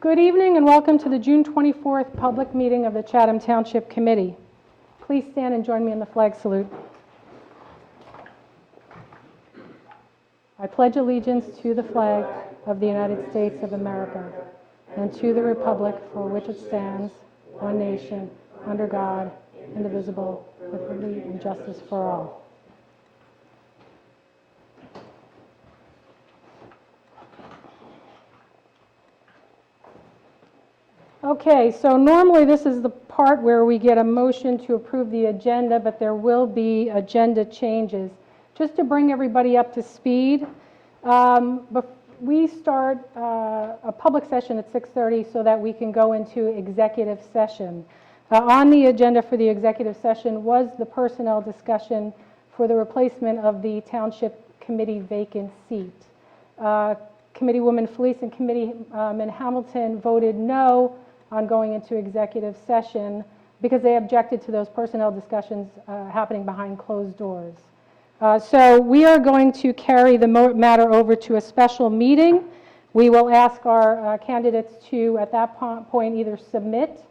Good evening and welcome to the June 24th public meeting of the Chatham Township Committee. Please stand and join me in the flag salute. I pledge allegiance to the flag of the United States of America and to the republic for which it stands, one nation, under God, indivisible, with liberty and justice for all. Okay, so normally this is the part where we get a motion to approve the agenda, but there will be agenda changes. Just to bring everybody up to speed, we start a public session at 6:30 so that we can go into executive session. On the agenda for the executive session was the personnel discussion for the replacement of the Township Committee vacant seat. Committeewoman Felice and Committeeman Hamilton voted no on going into executive session because they objected to those personnel discussions happening behind closed doors. So we are going to carry the matter over to a special meeting. We will ask our candidates to, at that point, either submit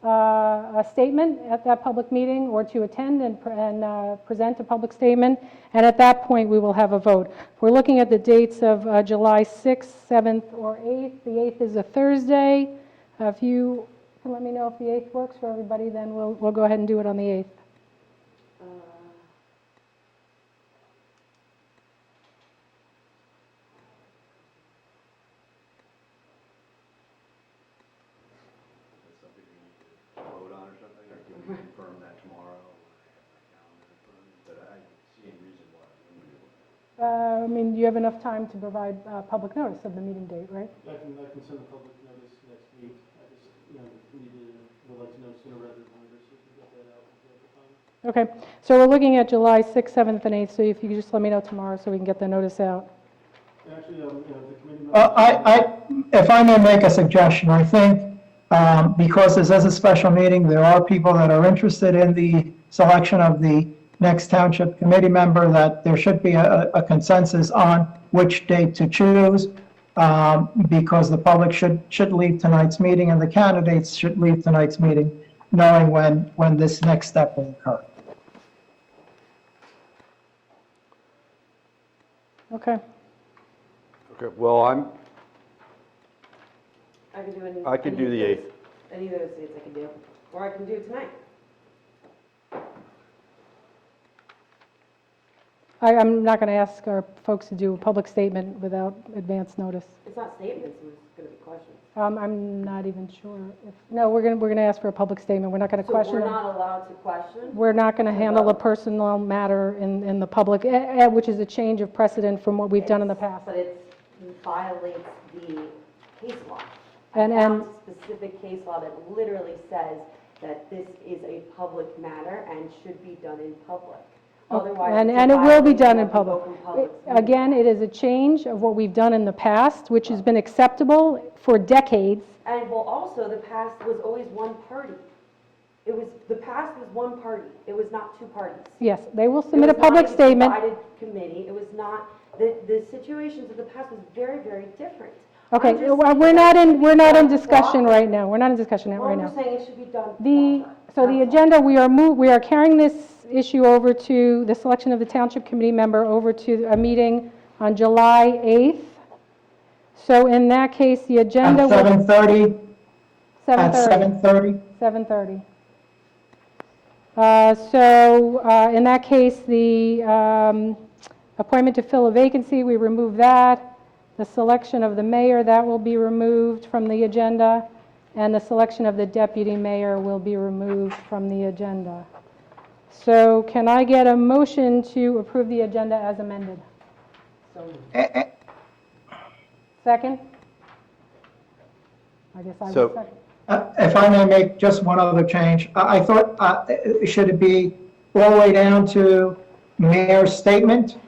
a statement at that public meeting or to attend and present a public statement. And at that point, we will have a vote. We're looking at the dates of July 6th, 7th, or 8th. The 8th is a Thursday. If you can let me know if the 8th works for everybody, then we'll go ahead and do it on the 8th. Confirm that tomorrow. But I see any reason why. I mean, you have enough time to provide public notice of the meeting date, right? I can send a public notice next week. I just, would like to know sooner rather than later, so we can get that out at the time. Okay, so we're looking at July 6th, 7th, and 8th, so if you could just let me know tomorrow so we can get the notice out. Actually, the committee members... If I may make a suggestion, I think because this is a special meeting, there are people that are interested in the selection of the next township committee member, that there should be a consensus on which date to choose, because the public should leave tonight's meeting and the candidates should leave tonight's meeting knowing when this next step will occur. Okay. Okay, well, I can do any. I can do the 8th. Any of those dates I can do, or I can do it tonight. I'm not going to ask our folks to do a public statement without advance notice. It's not statements, it's going to be questions. I'm not even sure if, no, we're going to ask for a public statement. We're not going to question So we're them. not allowed to question? We're not going to handle a personal matter in the public, which is a change of precedent from what we've done in the past. But it violates the case law. And I found specific case law that literally says that this is a public matter and should be done in public. Otherwise, and it will be done in the public. open public Again, it is a change of what we've done in the past, which has been acceptable for decades. And well, also, the past was always one party. The past was one party. It was not two parties. Yes, they will submit a It was public not a statement. divided committee. It was not, the situations of the past was very, very different. Okay, I'm just saying we're that not it in, should we're be not in done discussion proper. right now. We're not in discussion Well, right I'm now. just saying it should be done The, proper. so the That's agenda, we are carrying this issue over to the selection of the township committee member over to a meeting on July 8th. So in that case, the At agenda was 7:30? At 7:30. 7:30? 7:30. So in that case, the appointment to fill a vacancy, we remove that. The selection of the mayor, that will be removed from the agenda. And the selection of the deputy mayor will be removed from the agenda. So can I get a motion to approve the agenda as amended? Second? I guess I So- will second. If I may make just one other change, I thought, should it be all the way down to mayor's statement?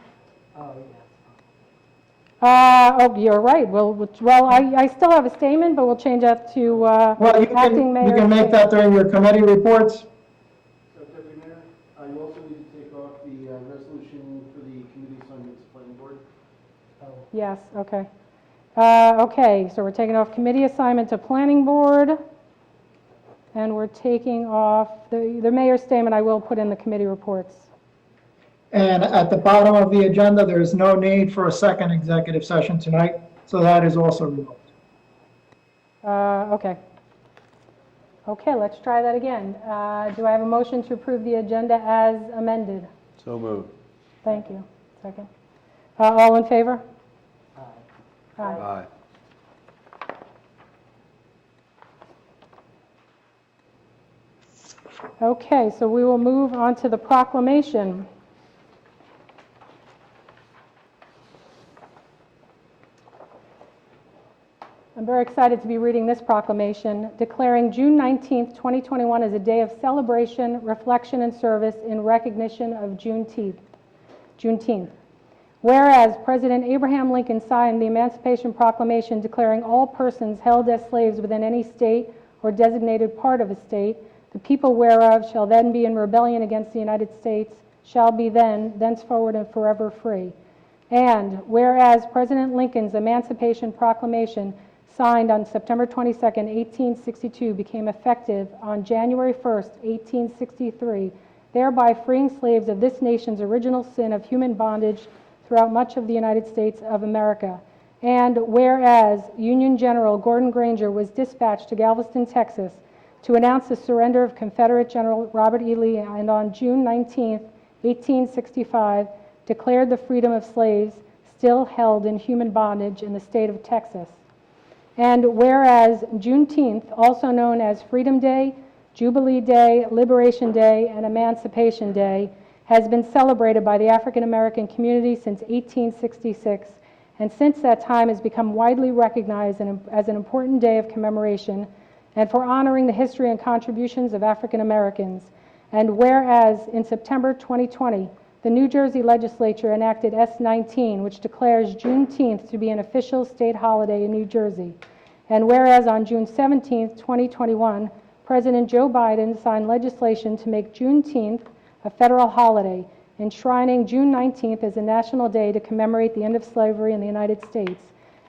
Oh, you're right. Well, I still have a statement, but we'll change that to Well, you acting mayor. can make that during your committee reports. So, Deputy Mayor, you also need to take off the resolution for the committee assignments planning board. Yes, okay. Okay, so we're taking off committee assignment to planning board, and we're taking off the mayor's statement. I will put in the committee reports. And at the bottom of the agenda, there is no need for a second executive session tonight, so that is also removed. Okay. Okay, let's try that again. Do I have a motion to approve the agenda as amended? So moved. Thank you. Second. All in favor? Aye. Aye. Okay, so we will move on to the proclamation. I'm very excited to be reading this proclamation, declaring June 19th, 2021 as a day of celebration, reflection, and service in recognition of Juneteenth. Whereas President Abraham Lincoln signed the Emancipation Proclamation declaring all persons held as slaves within any state or designated part of a state, the people whereof shall then be in rebellion against the United States, shall be thenceforward and forever free. And whereas President Lincoln's Emancipation Proclamation signed on September 22, 1862, became effective on January 1, 1863, thereby freeing slaves of this nation's original sin of human bondage throughout much of the United States of America. And whereas Union General Gordon Granger was dispatched to Galveston, Texas, to announce the surrender of Confederate General Robert E. Lee, and on June 19, 1865, declared the freedom of slaves still held in human bondage in the state of Texas. And whereas Juneteenth, also known as Freedom Day, Jubilee Day, Liberation Day, and Emancipation Day, has been celebrated by the African American community since 1866, and since that time has become widely recognized as an important day of commemoration and for honoring the history and contributions of African Americans. And whereas in September 2020, the New Jersey legislature enacted S-19, which declares Juneteenth to be an official state holiday in New Jersey. And whereas on June 17, 2021, President Joe Biden signed legislation to make Juneteenth a federal holiday, enshrining June 19th as a national day to commemorate the end of slavery in the United States.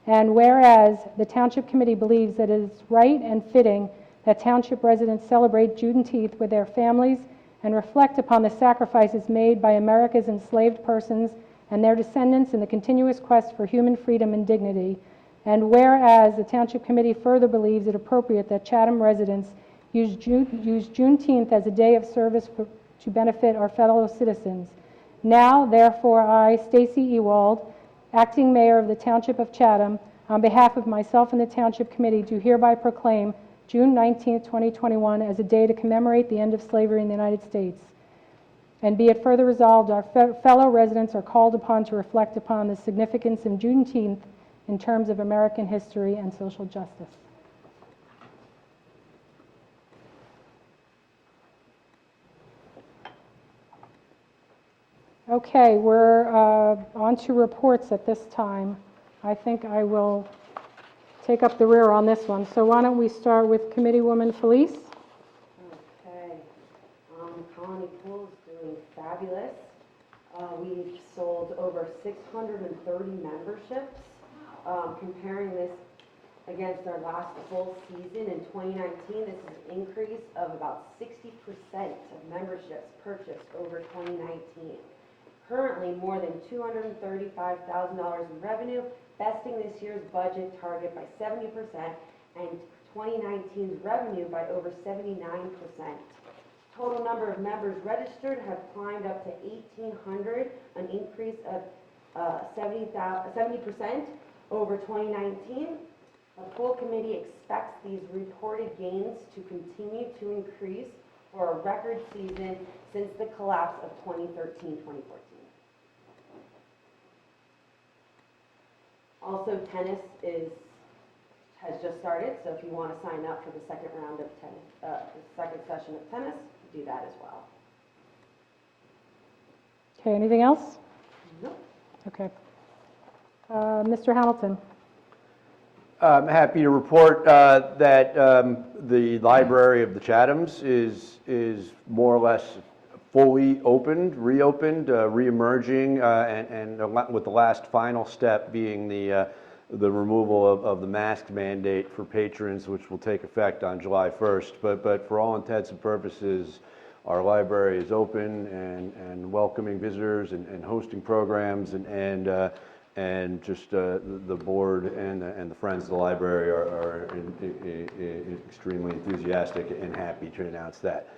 And whereas the Township Committee believes that it is right and fitting that Township residents celebrate Juneteenth with their families and reflect upon the sacrifices made by America's enslaved persons and their descendants in the continuous quest for human freedom and dignity. And whereas the Township Committee further believes it appropriate that Chatham residents use Juneteenth as a day of service to benefit our fellow citizens. Now, therefore, I, Stacy Ewald, Acting Mayor of the Township of Chatham, on behalf of myself and the Township Committee, do hereby proclaim June 19, 2021 as a day to commemorate the end of slavery in the United States. And be it further resolved, our fellow residents are called upon to reflect upon the significance of Juneteenth in terms of American history and social justice. Okay, we're on to reports at this time. I think I will take up the rear on this one. So why don't we start with Committeewoman Felice? Okay. Colony Pool is doing fabulous. We've sold over 630 memberships. Comparing this against our last full season in 2019, this is an increase of about 60% of memberships purchased over 2019. Currently, more than $235,000 in revenue, besting this year's budget target by 70% and 2019's revenue by over 79%. Total number of members registered have climbed up to 1,800, an increase of 70% over 2019. The full committee expects these reported gains to continue to increase for a record season since the collapse of 2013-2014. Also, tennis has just started, so if you want to sign up for the second round of tennis, the second session of tennis, do that as well. Okay, anything else? Nope. Okay. Mr. Hamilton. I'm happy to report that the Library of the Chathams is more or less fully reopened, reemerging, and with the last final step being the the removal of the mask mandate for patrons, which will take effect on July 1st. But for all intents and purposes, our library is open and welcoming visitors and hosting programs, and just the board and the friends of the library are extremely enthusiastic and happy to announce that.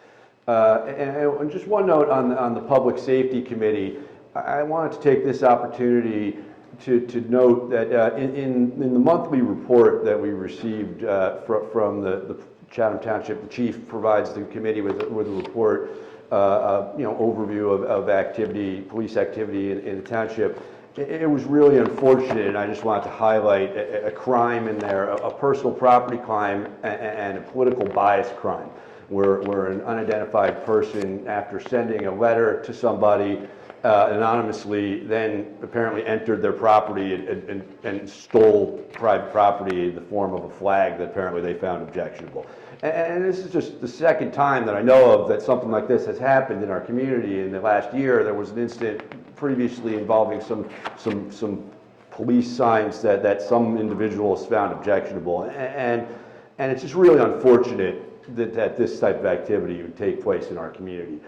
And just one note on the Public Safety Committee, I wanted to take this opportunity to note that in the monthly report that we received from the Chatham Township, the chief provides the committee with a report, overview of activity, police activity in the township. It was really unfortunate, and I just wanted to highlight a crime in there, a personal property crime and a political bias crime, where an unidentified person, after sending a letter to somebody anonymously, then apparently entered their property and stole private property in the form of a flag that apparently they found objectionable. And this is just the second time that I know of that something like this has happened in our community. In the last year, there was an incident previously involving some police signs that some individuals found objectionable. And it's just really unfortunate that this type of activity would take place in our community.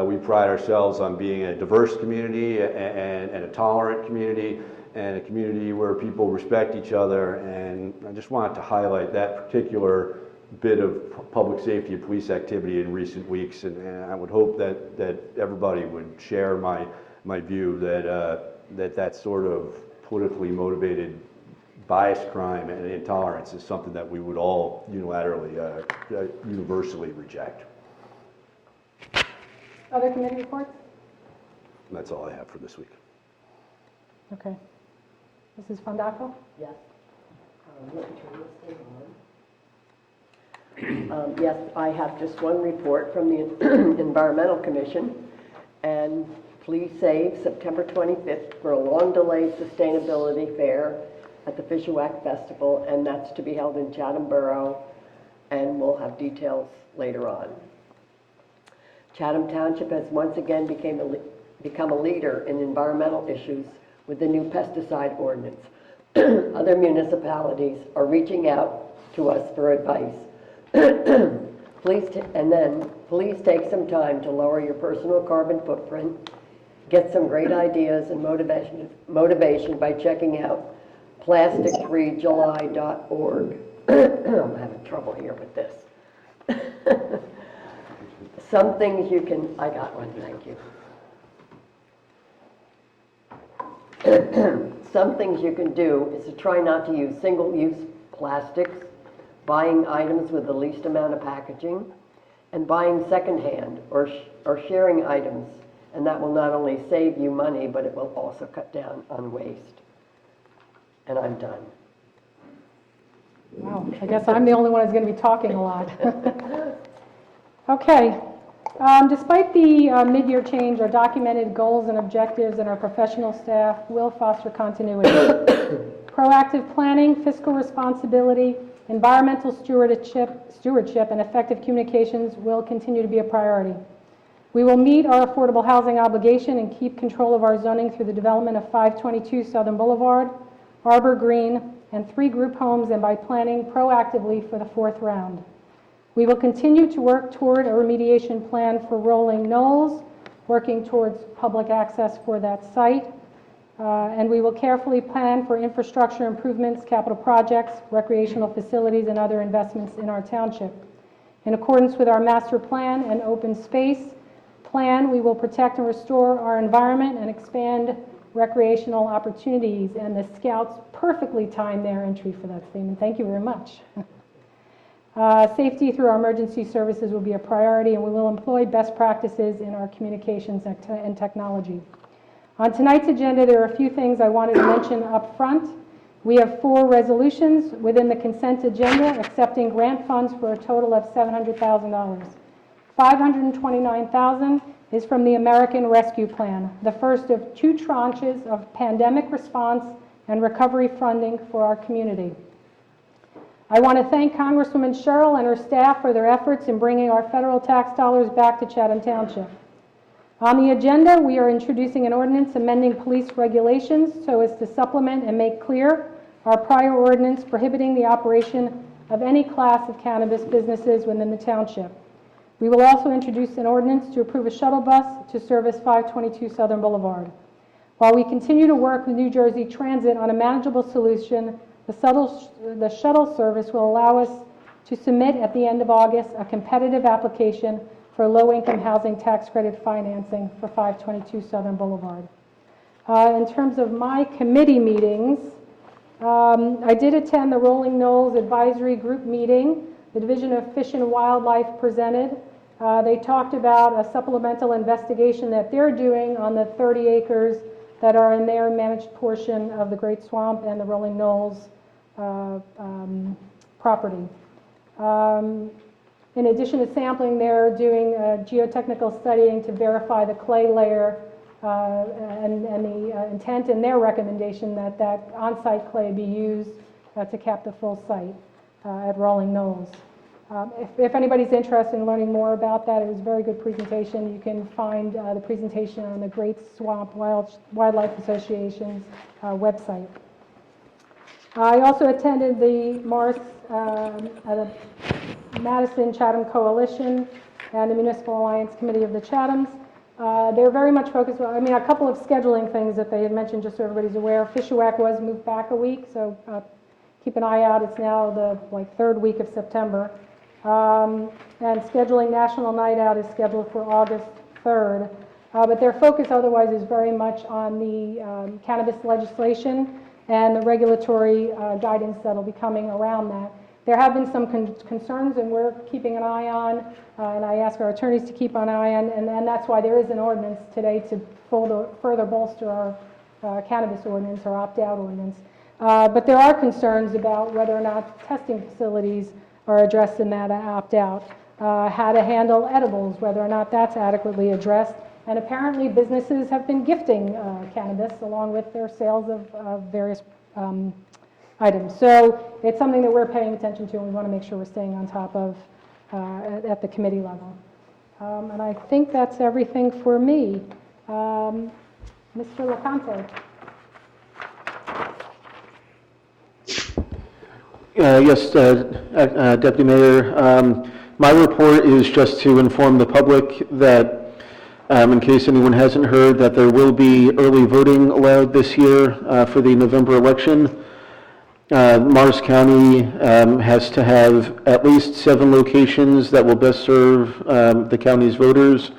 We pride ourselves on being a diverse community and a tolerant community, and a community where people respect each other. And I just wanted to highlight that particular bit of public safety and police activity in recent weeks, and I would hope that everybody would share my view that sort of politically motivated bias crime and intolerance is something that we would all unilaterally, universally reject. Other committee reports? And that's all I have for this week. Okay. Mrs. Fondaco? Yes. Let me turn this thing on. Yes, I have just one report from the Environmental Commission, and please save September 25th for a long-delayed sustainability fair at the Fishwack Festival, and that's to be held in Chatham Borough, and we'll have details later on. Chatham Township has once again become a leader in environmental issues with the new pesticide ordinance. Other municipalities are reaching out to us for advice. Please take some time to lower your personal carbon footprint. Get some great ideas and motivation by checking out plasticfreejuly.org. I'm having trouble here with this. Some things you can, I got one, thank you. Some things you can do is to try not to use single-use plastics, buying items with the least amount of packaging, and buying secondhand or sharing items, and that will not only save you money, but it will also cut down on waste. And I'm done. Wow, I guess I'm the only one who's going to be talking a lot. Okay. Despite the mid-year change, our documented goals and objectives and our professional staff will foster continuity. Proactive planning, fiscal responsibility, environmental stewardship, and effective communications will continue to be a priority. We will meet our affordable housing obligation and keep control of our zoning through the development of 522 Southern Boulevard, Arbor Green, and 3 group homes, and by planning proactively for the 4th round. We will continue to work toward a remediation plan for Rolling Knolls, working towards public access for that site. And we will carefully plan for infrastructure improvements, capital projects, recreational facilities, and other investments in our township. In accordance with our master plan and open space plan, we will protect and restore our environment and expand recreational opportunities. And the Scouts perfectly timed their entry for that statement. Thank you very much. Safety through our emergency services will be a priority, and we will employ best practices in our communications and technology. On tonight's agenda, there are a few things I wanted to mention up front. We have 4 resolutions within the consent agenda accepting grant funds for a total of $700,000. $529,000 is from the American Rescue Plan, the first of 2 tranches of pandemic response and recovery funding for our community. I want to thank Congresswoman Sherrill and her staff for their efforts in bringing our federal tax dollars back to Chatham Township. On the agenda, we are introducing an ordinance amending police regulations so as to supplement and make clear our prior ordinance prohibiting the operation of any class of cannabis businesses within the township. We will also introduce an ordinance to approve a shuttle bus to service 522 Southern Boulevard. While we continue to work with New Jersey Transit on a manageable solution, the shuttle service will allow us to submit at the end of August a competitive application for low-income housing tax credit financing for 522 Southern Boulevard. In terms of my committee meetings, I did attend the Rolling Knolls Advisory Group meeting. The Division of Fish and Wildlife presented. They talked about a supplemental investigation that they're doing on the 30 acres that are in their managed portion of the Great Swamp and the Rolling Knolls property. In addition to sampling, they're doing geotechnical studying to verify the clay layer and the intent in their recommendation that that on-site clay be used to cap the full site at Rolling Knolls. If anybody's interested in learning more about that, it was a very good presentation. You can find the presentation on the Great Swamp Wildlife Association's website. I also attended the Madison Chatham Coalition and the Municipal Alliance Committee of the Chathams. They're very much focused on, a couple of scheduling things that they had mentioned, just so everybody's aware. Fishwack was moved back a week, so keep an eye out. It's now the third week of September. And scheduling National Night Out is scheduled for August 3rd. But their focus otherwise is very much on the cannabis legislation and the regulatory guidance that will be coming around that. There have been some concerns, and we're keeping an eye on, and I ask our attorneys to keep an eye on, and that's why there is an ordinance today to further bolster our cannabis ordinance, or opt-out ordinance. But there are concerns about whether or not testing facilities are addressed in that opt-out, how to handle edibles, whether or not that's adequately addressed, and apparently businesses have been gifting cannabis along with their sales of various items. So it's something that we're paying attention to, and we want to make sure we're staying on top of at the committee level. And I think that's everything for me. Mr. LaConte. Yes, Deputy Mayor. My report is just to inform the public that, in case anyone hasn't heard, that there will be early voting allowed this year for the November election. Morris County has to have at least 7 locations that will best serve the county's voters.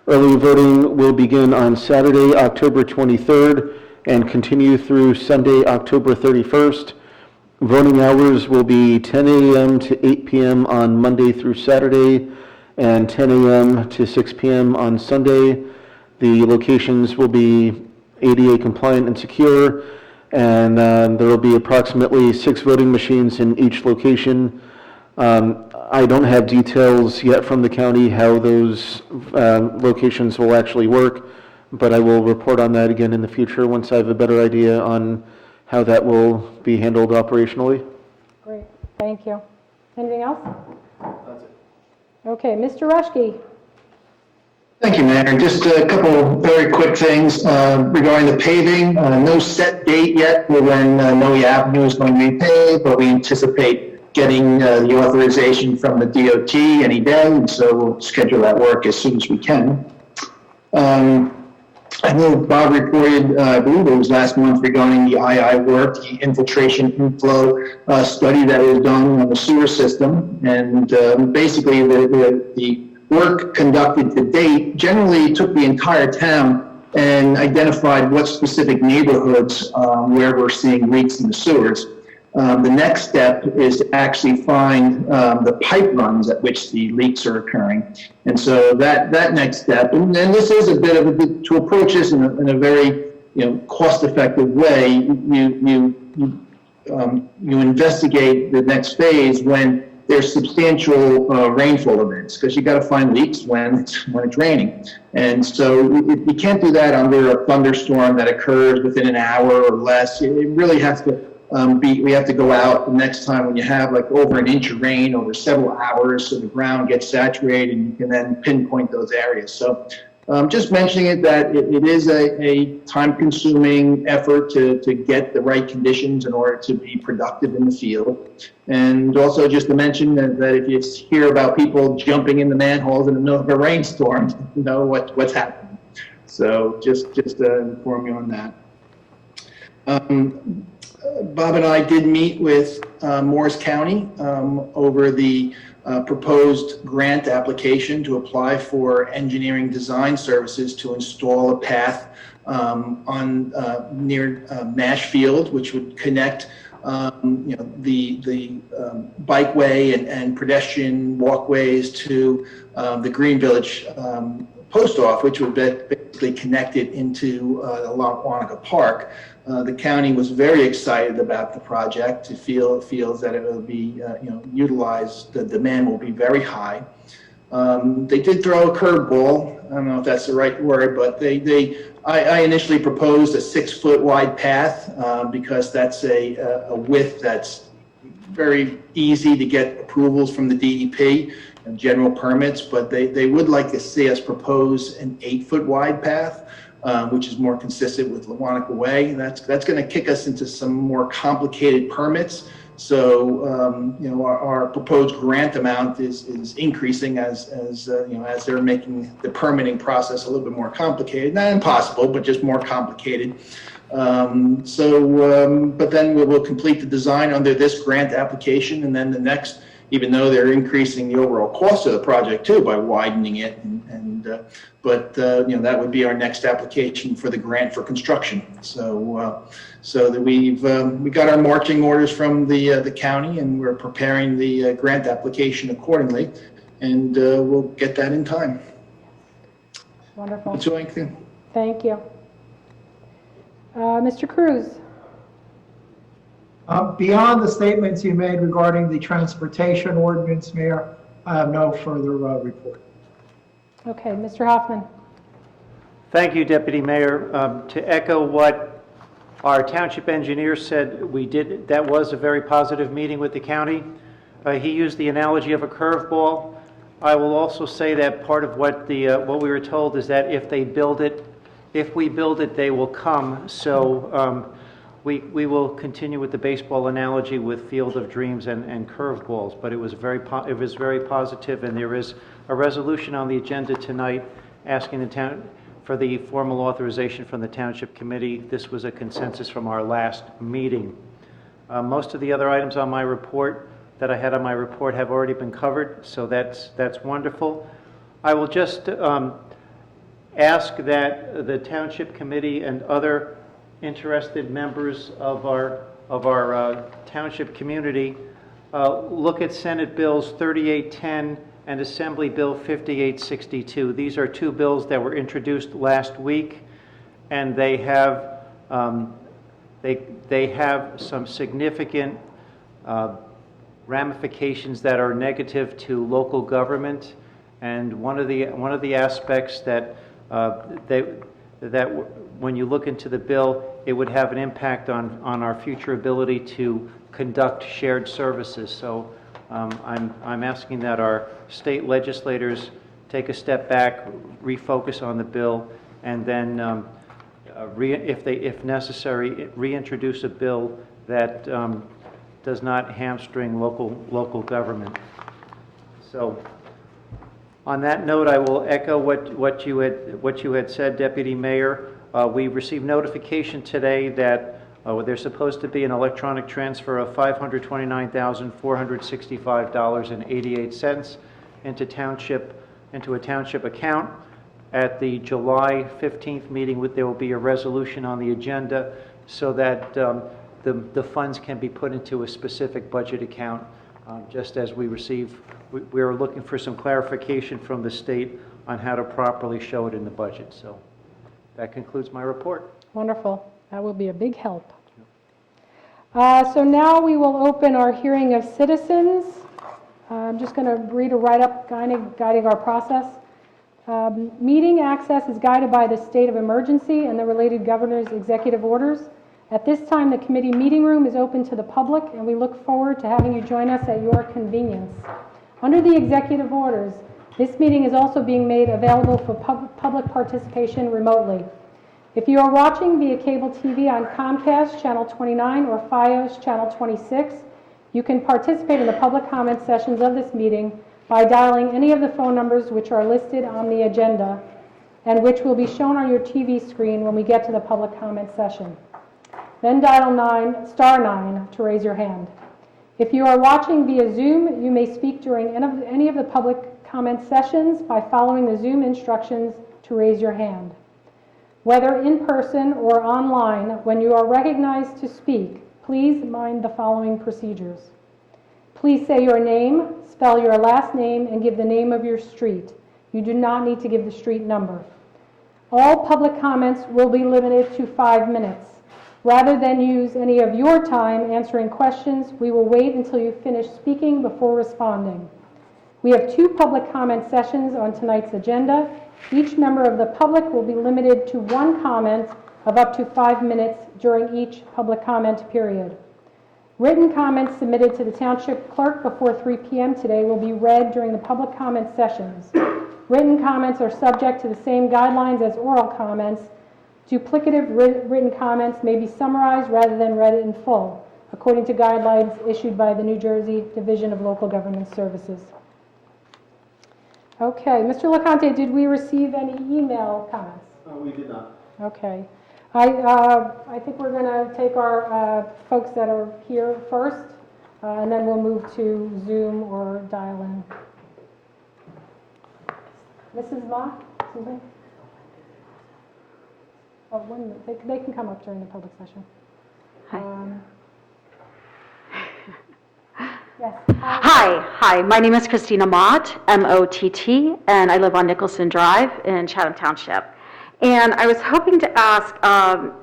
Early voting will begin on Saturday, October 23rd, and continue through Sunday, October 31st. Voting hours will be 10 a.m. to 8 p.m. on Monday through Saturday, and 10 a.m. to 6 p.m. on Sunday. The locations will be ADA compliant and secure, and there will be approximately 6 voting machines in each location. I don't have details yet from the county how those locations will actually work, but I will report on that again in the future once I have a better idea on how that will be handled operationally. Great, thank you. Anything else? That's it. Okay, Mr. Rushke. Thank you, Mayor. Just a couple very quick things regarding the paving. No set date yet for when Noe Avenue is going to be paved, but we anticipate getting the authorization from the DOT any day, and so we'll schedule that work as soon as we can. I know Bob reported, I believe it was last month, regarding the II work, the infiltration inflow study that was done on the sewer system, and basically the work conducted to date generally took the entire town and identified what specific neighborhoods where we're seeing leaks in the sewers. The next step is to actually find the pipe runs at which the leaks are occurring. And so that next step, and this is a bit of to approach this in a very cost-effective way, you investigate the next phase when there's substantial rainfall events, because you got to find leaks when it's raining. And so you can't do that under a thunderstorm that occurs within an hour or less. It really has to we have to go out the next time when you have like over an inch of rain over several hours, so the ground gets saturated and you can then pinpoint those areas. So Just mentioning it that it is a time-consuming effort to get the right conditions in order to be productive in the field. And also just to mention that if you hear about people jumping in the manholes in the middle of a rainstorm, you know what's happening. So just to inform you on that. Bob and I did meet with Morris County over the proposed grant application to apply for engineering design services to install a path on near Nash Field, which would connect the bikeway and pedestrian walkways to the Green Village post office, which would basically connect it into Wanaka Park. The county was very excited about the project. It feels that it will be utilized. The demand will be very high. They did throw a curveball. I don't know if that's the right word, but I initially proposed a 6-foot wide path because that's a width that's very easy to get approvals from the DEP and general permits, but they would like to see us propose an 8-foot wide path, which is more consistent with Wanaka Way. And that's going to kick us into some more complicated permits. So our proposed grant amount is increasing as they're making the permitting process a little bit more complicated. Not impossible, but just more complicated. But then we will complete the design under this grant application, and then the next, even though they're increasing the overall cost of the project too by widening it, that would be our next application for the grant for construction. So that we got our marching orders from the county, and we're preparing the grant application accordingly, and we'll get that in time. Wonderful. That's all I can. Thank you. Mr. Cruz? Beyond the statements you made regarding the transportation ordinance, Mayor, I have no further report. Okay, Mr. Hoffman? Thank you, Deputy Mayor. To echo what our township engineer said, that was a very positive meeting with the county. He used the analogy of a curveball. I will also say that part of what we were told is that if we build it, they will come. So we will continue with the baseball analogy with Field of Dreams and curveballs, but it was very positive, and there is a resolution on the agenda tonight asking the town for the formal authorization from the Township Committee. This was a consensus from our last meeting. Most of the other items on my report that I had on my report have already been covered, so that's wonderful. I will just ask that the Township Committee and other interested members of our township community look at Senate Bills 3810 and Assembly Bill 5862. These are two bills that were introduced last week, and they have some significant ramifications that are negative to local government. And one of the aspects that when you look into the bill, it would have an impact on our future ability to conduct shared services. So I'm asking that our state legislators take a step back, refocus on the bill, and then, if necessary, reintroduce a bill that does not hamstring local government. So, on that note, I will echo what you had said, Deputy Mayor. We received notification today that there's supposed to be an electronic transfer of $529,465.88 into a township account. At the July 15th meeting, there will be a resolution on the agenda so that the funds can be put into a specific budget account. Just as we are looking for some clarification from the state on how to properly show it in the budget. So that concludes my report. Wonderful. That will be a big help. So now we will open our hearing of citizens. I'm just going to read a write-up guiding our process. Meeting access is guided by the state of emergency and the related governor's executive orders. At this time, the committee meeting room is open to the public, and we look forward to having you join us at your convenience. Under the executive orders, This meeting is also being made available for public participation remotely. If you are watching via cable TV on Comcast Channel 29 or Fios Channel 26, you can participate in the public comment sessions of this meeting by dialing any of the phone numbers which are listed on the agenda and which will be shown on your TV screen when we get to the public comment session. Then dial star 9 to raise your hand. If you are watching via Zoom, you may speak during any of the public comment sessions by following the Zoom instructions to raise your hand. Whether in person or online, when you are recognized to speak, please mind the following procedures. Please say your name, spell your last name, and give the name of your street. You do not need to give the street number. All public comments will be limited to 5 minutes. Rather than use any of your time answering questions, we will wait until you finish speaking before responding. We have 2 public comment sessions on tonight's agenda. Each member of the public will be limited to 1 comment of up to 5 minutes during each public comment period. Written comments submitted to the Township Clerk before 3 p.m. today will be read during the public comment sessions. Written comments are subject to the same guidelines as oral comments. Duplicative written comments may be summarized rather than read in full, according to guidelines issued by the New Jersey Division of Local Government Services. Okay, Mr. LeConte, did we receive any email comments? We did not. Okay. I think we're going to take our folks that are here first, and then we'll move to Zoom or dial in. Mrs. Ma, something? Oh, 1 minute. They can come up during the public session. Hi. Yes. Hi. My name is Christina Mott, M-O-T-T, and I live on Nicholson Drive in Chatham Township. And I was hoping to ask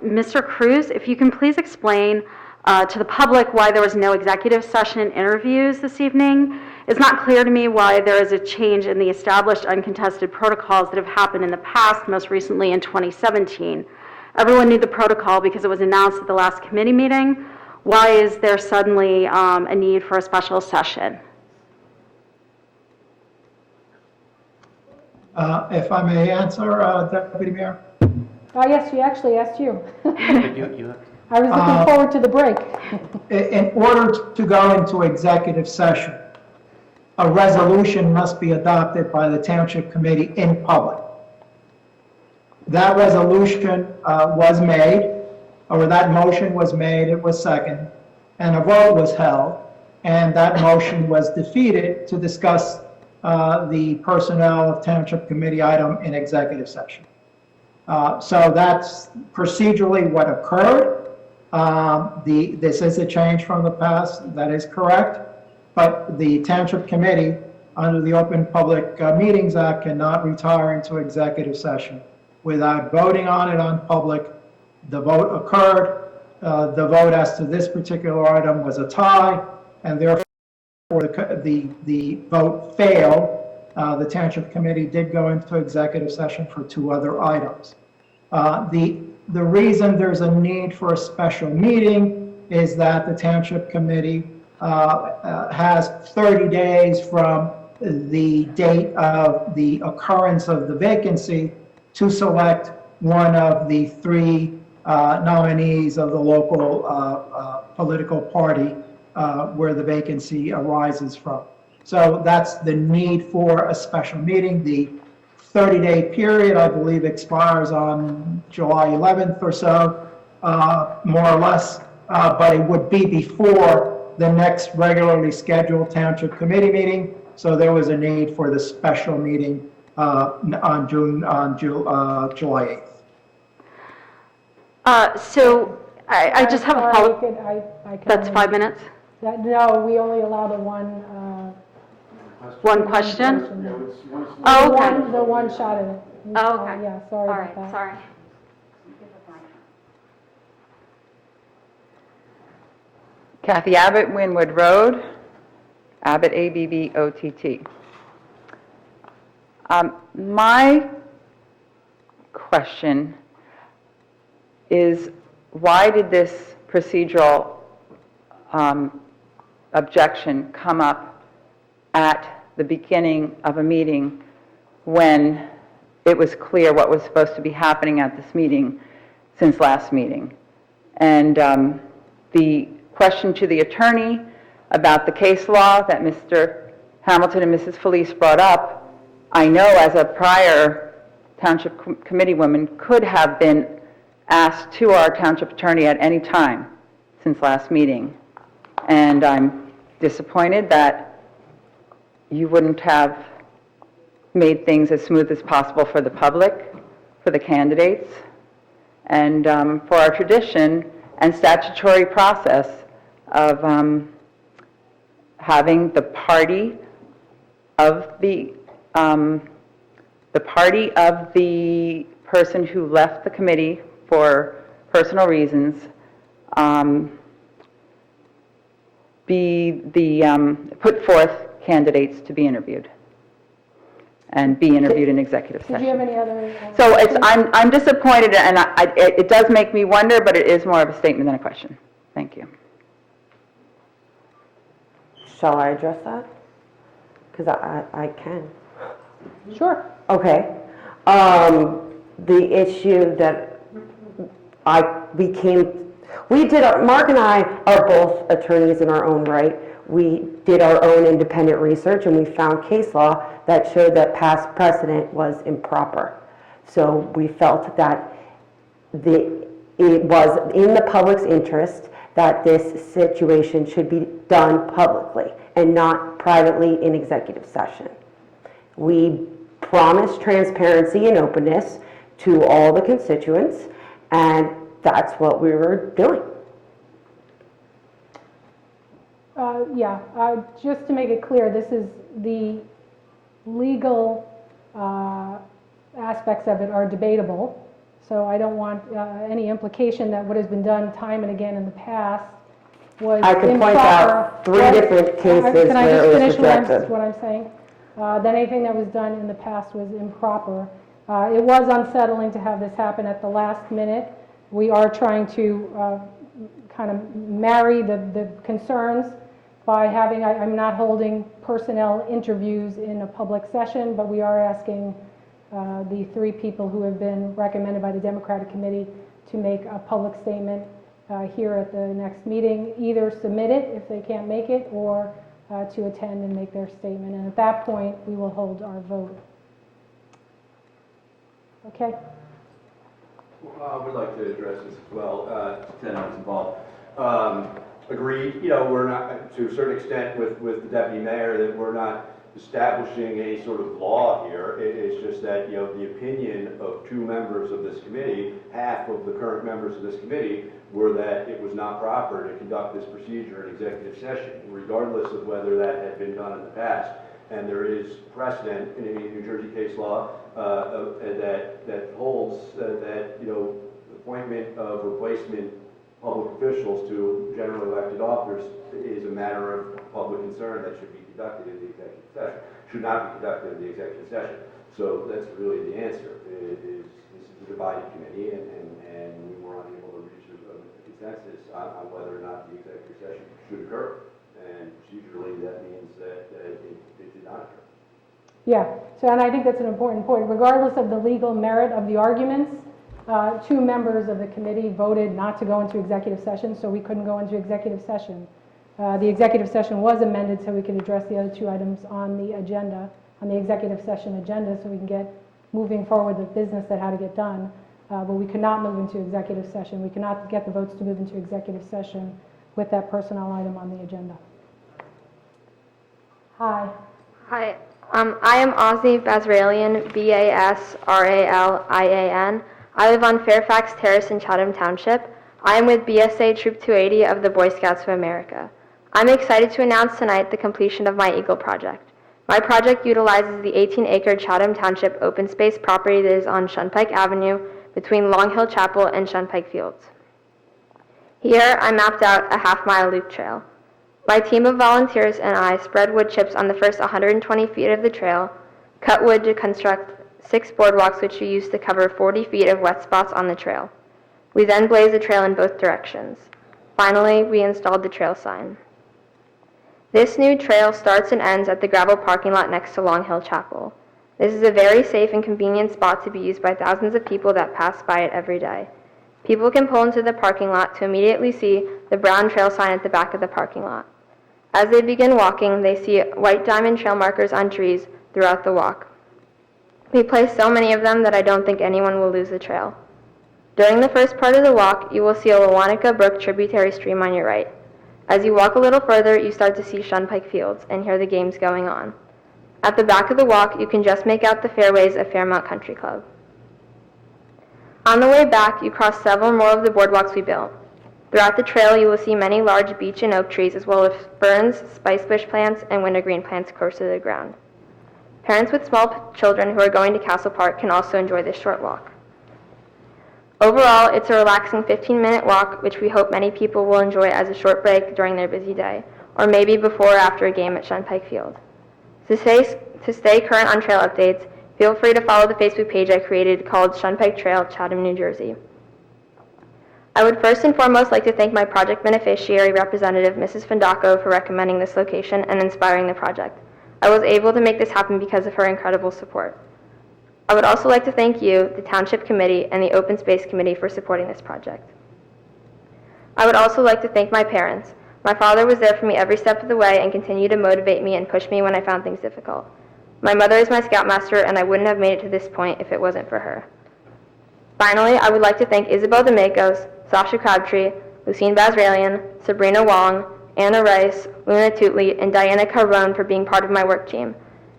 Mr. Cruz if you can please explain to the public why there was no executive session interviews this evening. It's not clear to me why there is a change in the established uncontested protocols that have happened in the past, most recently in 2017. Everyone knew the protocol because it was announced at the last committee meeting. Why is there suddenly a need for a special session? If I may answer, Deputy Mayor? Yes, she actually asked you. You I was looking forward to the break. In order to go into executive session, a resolution must be adopted by the Township Committee in public. That resolution was made, or that motion was made, it was seconded, and a vote was held, and that motion was defeated to discuss the personnel of Township Committee item in executive session. So that's procedurally what occurred. This is a change from the past, that is correct, but the Township Committee, under the Open Public Meetings Act, cannot retire into executive session without voting on it on public. The vote occurred. The vote as to this particular item was a tie, and therefore the vote failed. The Township Committee did go into executive session for 2 other items. The reason there's a need for a special meeting is that the Township Committee has 30 days from the date of the occurrence of the vacancy to select one of the 3 nominees of the local political party where the vacancy arises from. So that's the need for a special meeting. The 30-day period, I believe, expires on July 11th or so, more or less, but it would be before the next regularly scheduled Township Committee meeting, so there was a need for the special meeting on July 8th. So I just have a follow-up. That's 5 minutes? No, we only allow the one. One question? Oh, okay. The one shot at it. Oh, okay. Yeah, sorry All about right, that. sorry. Kathy Abbott, Winwood Road, Abbott, A-B-B-O-T-T. My question is, why did this procedural objection come up at the beginning of a meeting when it was clear what was supposed to be happening at this meeting since last meeting. And the question to the attorney about the case law that Mr. Hamilton and Mrs. Felice brought up, I know as a prior Township Committee woman could have been asked to our Township Attorney at any time since last meeting. And I'm disappointed that you wouldn't have made things as smooth as possible for the public, for the candidates, and for our tradition and statutory process of having the party of the person who left the committee for personal reasons put forth candidates to be interviewed and be interviewed in executive Did you have session. any other? So I'm disappointed, and it does make me wonder, but it is more of a statement than a question. Thank you. Shall I address that? Because I can. Sure. Okay. The issue that Mark and I are both attorneys in our own right. We did our own independent research and we found case law that showed that past precedent was improper. So we felt that it was in the public's interest that this situation should be done publicly and not privately in executive session. We promised transparency and openness to all the constituents, and that's what we were doing. Just to make it clear, this is the legal aspects of it are debatable. So I don't want any implication that what has been done time and again in the past was improper. I can point out 3 different cases where it was Can I just finish rejected. what I'm saying? That anything that was done in the past was improper. It was unsettling to have this happen at the last minute. We are trying to kind of marry the concerns by having, I'm not holding personnel interviews in a public session, but we are asking the 3 people who have been recommended by the Democratic Committee to make a public statement here at the next meeting, either submit it if they can't make it, or to attend and make their statement. And at that point, we will hold our vote. Okay? I would like to address this as well, tenants involved. Agreed, we're not, to a certain extent with the deputy mayor, that we're not establishing any sort of law here. It's just that, the opinion of 2 members of this committee, half of the current members of this committee, were that it was not proper to conduct this procedure in executive session, regardless of whether that had been done in the past. And there is precedent in New Jersey case law that holds that, appointment of replacement public officials to generally elected officers is a matter of public concern that should be conducted in the executive session, should not be conducted in the executive session. So that's really the answer. This is a divided committee, and we were unable to reach a consensus on whether or not the executive session should occur. And procedurally, that means that it did not occur. Yeah, and I think that's an important point. Regardless of the legal merit of the arguments, 2 members of the committee voted not to go into executive session, so we couldn't go into executive session. The executive session was amended so we could address the other 2 items on the agenda, on the executive session agenda, so we can get moving forward with business that had to get done. But we could not move into executive session. We could not get the votes to move into executive session with that personnel item on the agenda. Hi. Hi, I am Ozzy Basralian, Basralian. I live on Fairfax Terrace in Chatham Township. I am with BSA Troop 280 of the Boy Scouts of America. I'm excited to announce tonight the completion of my Eagle project. My project utilizes the 18-acre Chatham Township open space property that is on Shunpike Avenue between Long Hill Chapel and Shunpike Fields. Here, I mapped out a half-mile loop trail. My team of volunteers and I spread wood chips on the first 120 feet of the trail, cut wood to construct 6 boardwalks which we used to cover 40 feet of wet spots on the trail. We then blazed the trail in both directions. Finally, we installed the trail sign. This new trail starts and ends at the gravel parking lot next to Long Hill Chapel. This is a very safe and convenient spot to be used by thousands of people that pass by it every day. People can pull into the parking lot to immediately see the brown trail sign at the back of the parking lot. As they begin walking, they see white diamond trail markers on trees throughout the walk. We place so many of them that I don't think anyone will lose the trail. During the first part of the walk, you will see a Wawanica Brook tributary stream on your right. As you walk a little further, you start to see Shunpike Fields and hear the games going on. At the back of the walk, you can just make out the fairways of Fairmount Country Club. On the way back, you cross several more of the boardwalks we built. Throughout the trail, you will see many large beech and oak trees, as well as ferns, spicebush plants, and wintergreen plants close to the ground. Parents with small children who are going to Castle Park can also enjoy this short walk. Overall, it's a relaxing 15-minute walk, which we hope many people will enjoy as a short break during their busy day, or maybe before or after a game at Shunpike Field. To stay current on trail updates, feel free to follow the Facebook page I created called Shunpike Trail, Chatham, New Jersey. I would first and foremost like to thank my project beneficiary representative, Mrs. Fondacco, for recommending this location and inspiring the project. I was able to make this happen because of her incredible support. I would also like to thank you, the Township Committee, and the Open Space Committee for supporting this project. I would also like to thank my parents. My father was there for me every step of the way and continued to motivate me and push me when I found things difficult. My mother is my scoutmaster, and I wouldn't have made it to this point if it wasn't for her. Finally, I would like to thank Isabel D'Amicos, Sasha Crabtree, Lucine Bazralian, Sabrina Wong, Anna Rice, Luna Tutley, and Diana Carbone for being part of my work team.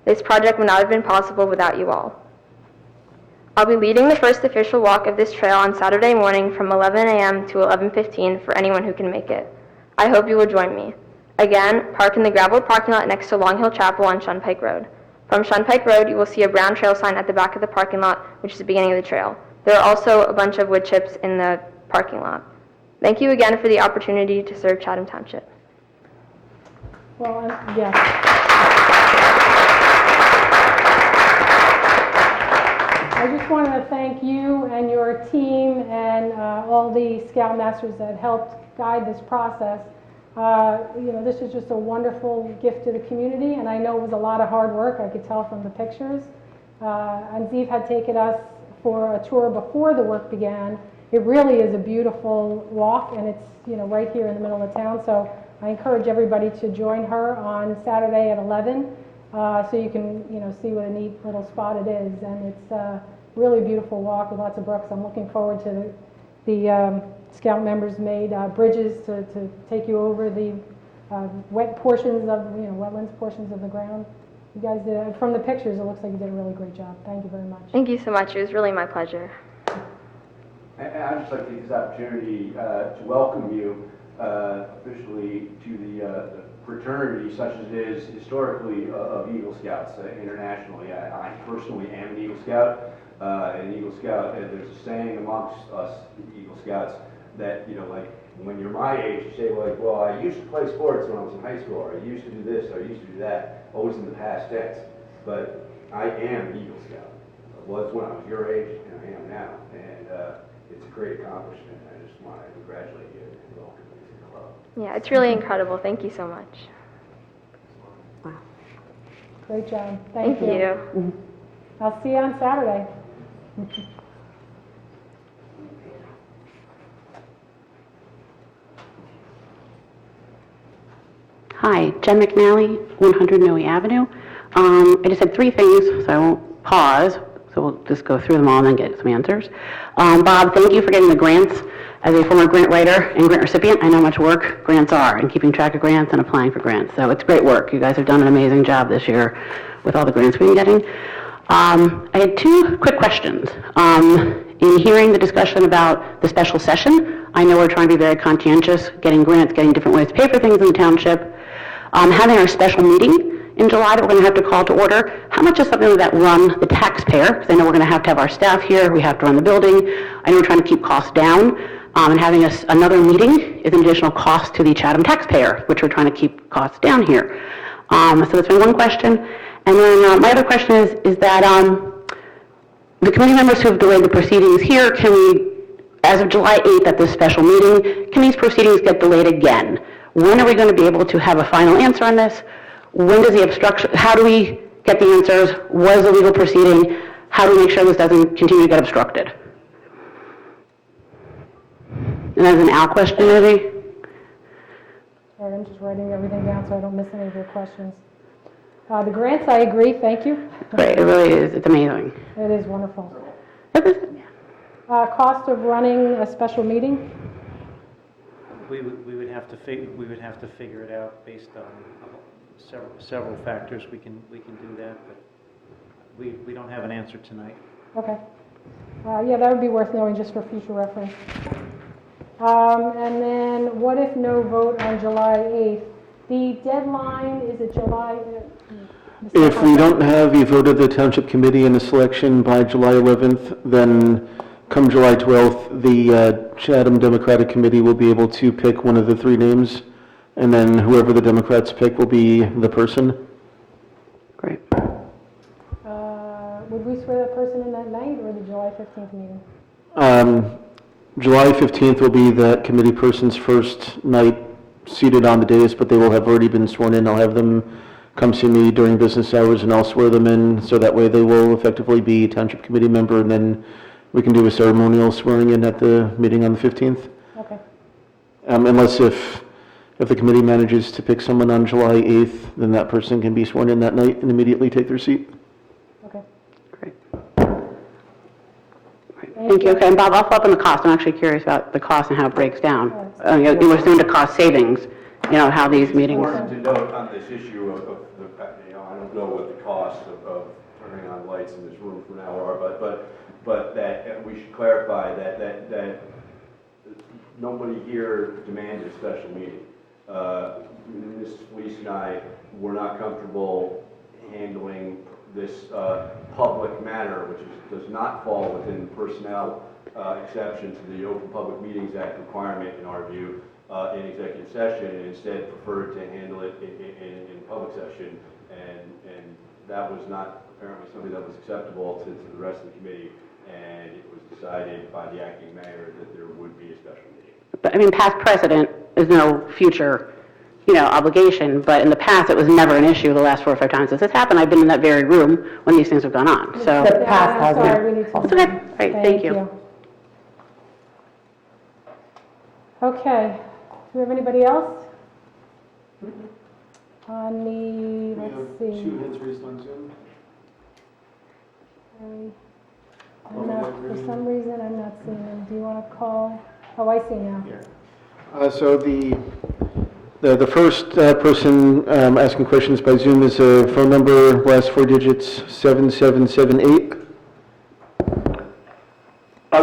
This project would not have been possible without you all. I'll be leading the first official walk of this trail on Saturday morning from 11 a.m. to 11:15 for anyone who can make it. I hope you will join me. Again, park in the gravel parking lot next to Long Hill Chapel on Shunpike Road. From Shunpike Road, you will see a brown trail sign at the back of the parking lot, which is the beginning of the trail. There are also a bunch of wood chips in the parking lot. Thank you again for the opportunity to serve Chatham Township. Well, yes. I just wanted to thank you and your team and all the Scoutmasters that helped guide this process. This is just a wonderful gift to the community, and I know it was a lot of hard work. I could tell from the pictures. And Ziv had taken us for a tour before the work began. It really is a beautiful walk, and it's right here in the middle of town. So I encourage everybody to join her on Saturday at 11, so you can see what a neat little spot it is. And it's a really beautiful walk with lots of brooks. I'm looking forward to the Scout members made bridges to take you over the wet portions of wetlands portions of the ground. You guys did, from the pictures, it looks like you did a really great job. Thank you very much. Thank you so much. It was really my pleasure. And I'd just like to take this opportunity to welcome you officially to the fraternity, such as it is historically of Eagle Scouts internationally. I personally am an Eagle Scout. An Eagle Scout, there's a saying amongst us Eagle Scouts that, like when you're my age, you say, well, I used to play sports when I was in high school, or I used to do this, or I used to do that, always in the past tense. But I am an Eagle Scout. I was when I was your age, and I am now. And it's a great accomplishment. I just want to congratulate you and welcome you to the club. Yeah, it's really incredible. Thank you so much. Wow. Great job. Thank you. You. I'll see you on Saturday. Hi, Jen McNally, 100 Noe Avenue. I just had three things, so I won't pause. So we'll just go through them all and then get some answers. Bob, thank you for getting the grants. As a former grant writer and grant recipient, I know how much work grants are and keeping track of grants and applying for grants. So it's great work. You guys have done an amazing job this year with all the grants we've been getting. I had two quick questions. In hearing the discussion about the special session, I know we're trying to be very conscientious, getting grants, getting different ways to pay for things in the township. Having our special meeting in July that we're going to have to call to order, how much is something that run the taxpayer? Because I know we're going to have our staff here, we have to run the building. I know we're trying to keep costs down, and having another meeting is an additional cost to the Chatham taxpayer, which we're trying to keep costs down here. So that's my one question. And then my other question is that the committee members who have delayed the proceedings here, can we, as of July 8th at this special meeting, can these proceedings get delayed again? When are we going to be able to have a final answer on this? When does the obstruction, how do we get the answers? What is the legal proceeding? How do we make sure this doesn't continue to get obstructed? And that's an Al question, maybe? Sorry, I'm just writing everything down so I don't miss any of your questions. The grants, I agree, thank you. Great, it really is, it's amazing. It is wonderful. Cost of running a special meeting? We would have to figure it out based on several factors. We can do that, but we don't have an answer tonight. Okay. Yeah, that would be worth knowing just for future reference. And then what if no vote on July 8th? The deadline, is it July? If we don't have a vote of the Township Committee in the selection by July 11th, then come July 12th, the Chatham Democratic Committee will be able to pick one of the three names, and then whoever the Democrats pick will be the person. Great. Would we swear that person in that night or the July 15th meeting? July 15th will be that committee person's first night seated on the dais, but they will have already been sworn in. I'll have them come see me during business hours, and I'll swear them in, so that way they will effectively be Township Committee member, and then we can do a ceremonial swearing in at the meeting on the 15th. Okay. Unless if the committee manages to pick someone on July 8th, then that person can be sworn in that night and immediately take their seat. Okay. Great. Thank you. Okay, and Bob, I'll follow up on the cost. I'm actually curious about the cost and how it breaks down. You were assuming the cost savings, how these meetings. It's important to note on this issue of the, I don't know what the costs of turning on lights in this room for now are, but that we should clarify that nobody here demanded a special meeting. Ms. Felice and I were not comfortable handling this public matter, which does not fall within personnel exception to the Open Public Meetings Act requirement, in our view, in executive session, and instead preferred to handle it in public session, and that was not apparently something that was acceptable to the rest of the committee, and it was decided by the acting mayor that there would be a special meeting. But, past precedent is no future, obligation, but in the past, it was never an issue the last 4 or 5 times this has happened. I've been in that very room when these things have gone on, so. The past I'm hasn't. sorry, we need to. It's okay. All right, thank you. Okay. Do we have anybody else? On the, let's We have see. 2 hands raised on Zoom. I'm not, for some reason, I'm not seeing them. Do you want to call? Oh, I see now. So the first person asking questions by Zoom is a phone number, last 4 digits, 7778.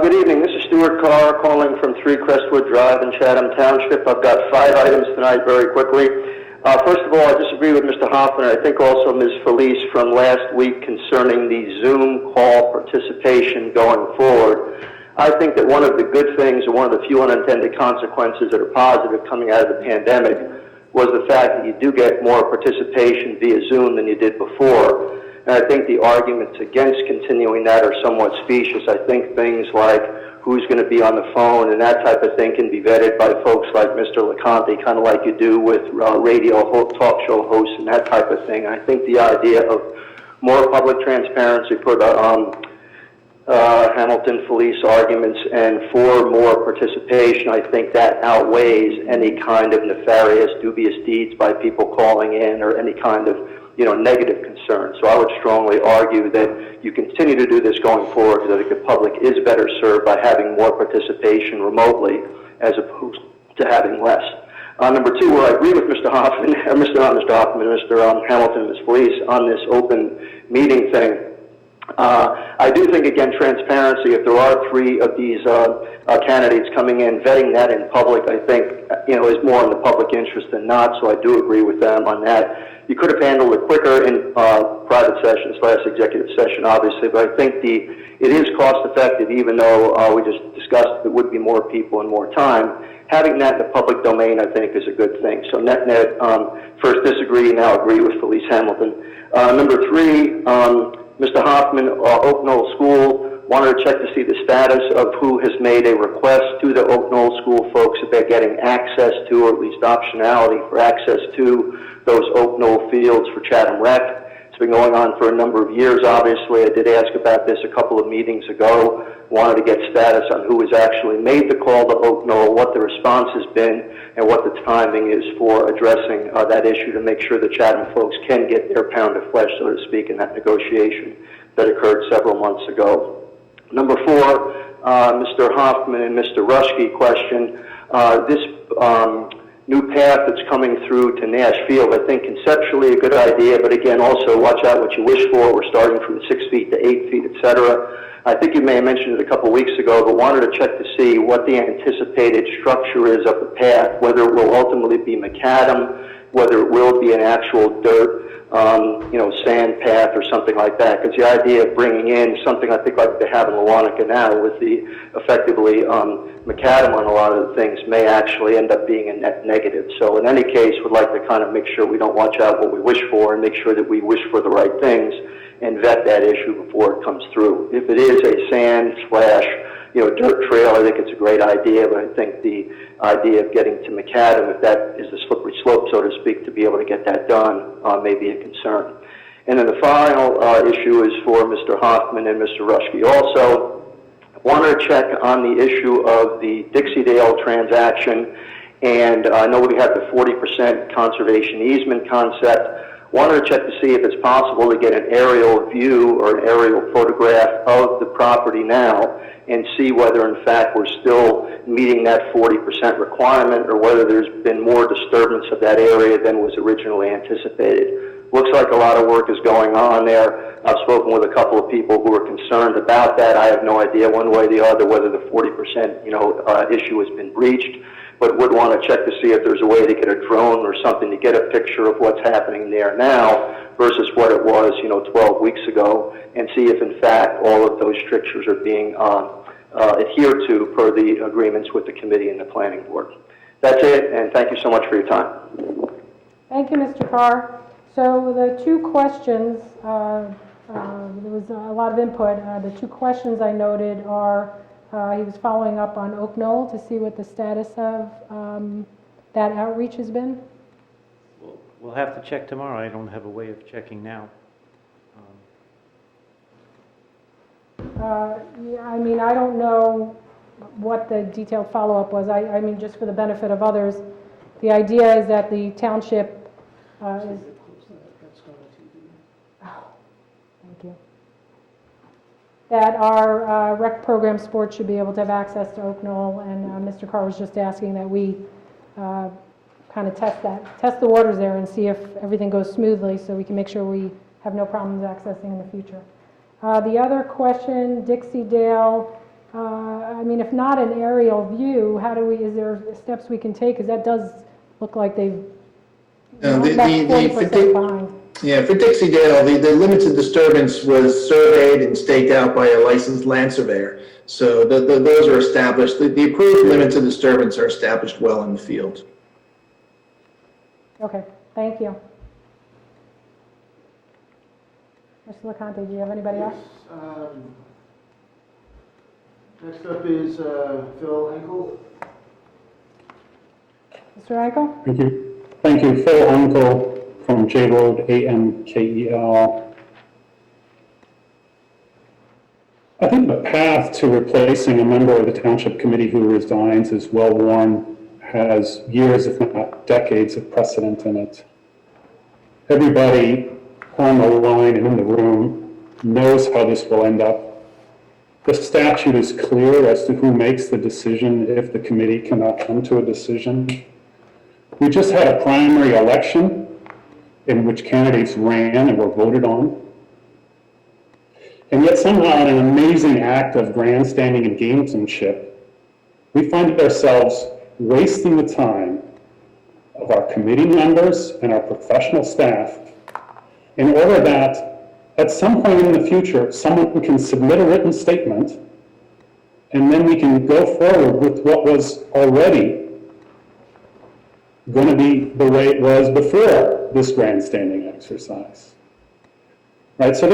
Good evening. This is Stuart Carr calling from 3 Crestwood Drive in Chatham Township. I've got 5 items tonight very quickly. First of all, I disagree with Mr. Hoffman, and I think also Ms. Felice from last week concerning the Zoom call participation going forward. I think that one of the good things, or one of the few unintended consequences that are positive coming out of the pandemic, was the fact that you do get more participation via Zoom than you did before. And I think the arguments against continuing that are somewhat specious. I think things like who's going to be on the phone and that type of thing can be vetted by folks like Mr. LeConte, kind of like you do with radio talk show hosts and that type of thing. I think the idea of more public transparency for the Hamilton Felice arguments and for more participation, I think that outweighs any kind of nefarious, dubious deeds by people calling in or any kind of negative concern. So I would strongly argue that you continue to do this going forward, because I think the public is better served by having more participation remotely as opposed to having less. Number 2, where I agree with Mr. Hoffman, Mr. Hamilton and Ms. Felice on this open meeting thing. I do think, again, transparency, if there are 3 of these candidates coming in, vetting that in public, I think, is more in the public interest than not, so I do agree with them on that. You could have handled it quicker in private session / executive session, obviously, but I think it is cost effective, even though we just discussed there would be more people and more time. Having that in the public domain, I think, is a good thing. So net, first disagree, now agree with Felice Hamilton. Number 3, Mr. Hoffman, Oak Knoll School Wanted to check to see the status of who has made a request to the Oak Knoll School folks about getting access to, or at least optionality for access to, those Oak Knoll fields for Chatham Rec. It's been going on for a number of years, obviously. I did ask about this a couple of meetings ago. Wanted to get status on who has actually made the call to Oak Knoll, what the response has been, and what the timing is for addressing that issue to make sure the Chatham folks can get their pound of flesh, so to speak, in that negotiation that occurred several months ago. Number 4, Mr. Hoffman and Mr. Rushke question. This new path that's coming through to Nash Field, I think conceptually a good idea, but again, also watch out what you wish for. We're starting from 6 feet to 8 feet, et cetera. I think you may have mentioned it a couple weeks ago, but wanted to check to see what the anticipated structure is of the path, whether it will ultimately be macadam, whether it will be an actual dirt, sand path or something like that. Because the idea of bringing in something I think like they have in Lewanika now with the effectively macadam on a lot of the things may actually end up being a net negative. So in any case, we'd like to kind of make sure we don't watch out what we wish for and make sure that we wish for the right things and vet that issue before it comes through. If it is a sand / dirt trail, I think it's a great idea, but I think the idea of getting to macadam, if that is the slippery slope, so to speak, to be able to get that done may be a concern. And then the final issue is for Mr. Hoffman and Mr. Rushke also. I wanted to check on the issue of the Dixie-Dale transaction, and I know we have the 40% conservation easement concept. Wanted to check to see if it's possible to get an aerial view or an aerial photograph of the property now and see whether in fact we're still meeting that 40% requirement or whether there's been more disturbance of that area than was originally anticipated. Looks like a lot of work is going on there. I've spoken with a couple of people who are concerned about that. I have no idea one way or the other whether the 40% issue has been breached, but would want to check to see if there's a way to get a drone or something to get a picture of what's happening there now versus what it was, 12 weeks ago, and see if in fact all of those strictures are being adhered to per the agreements with the committee and the planning board. That's it, and thank you so much for your time. Thank you, Mr. Carr. So the 2 questions, there was a lot of input. The 2 questions I noted are, he was following up on Oak Knoll to see what the status of that outreach has been. We'll have to check tomorrow. I don't have a way of checking now. I don't know what the detailed follow-up was. I mean, just for the benefit of others, the idea is that the township is... Oh, thank you. That our rec program sports should be able to have access to Oak Knoll, and Mr. Carr was just asking that we kind of test the waters there and see if everything goes smoothly so we can make sure we have no problems accessing in the future. The other question, Dixie-Dale, if not an aerial view, is there steps we can take? Because that does look like they've left 40% behind. Yeah, for Dixie-Dale, the limits of disturbance was surveyed and staked out by a licensed land surveyor. So those are established. The approved limits of disturbance are established well in the field. Okay, thank you. Mr. LeConte, do you have anybody else? Next up is Phil Enkel. Mr. Ankel? Thank you. Phil Enkel from J Road, AMKEL. I think the path to replacing a member of the Township Committee who resigns is well worn, has years, if not decades, of precedent in it. Everybody on the line and in the room knows how this will end up. The statute is clear as to who makes the decision if the committee cannot come to a decision. We just had a primary election in which candidates ran and were voted on. And yet somehow in an amazing act of grandstanding and gamesmanship, we find ourselves wasting the time of our committee members and our professional staff in order that at some point in the future, someone can submit a written statement and then we can go forward with what was already going to be the way it was before this grandstanding exercise. Right, so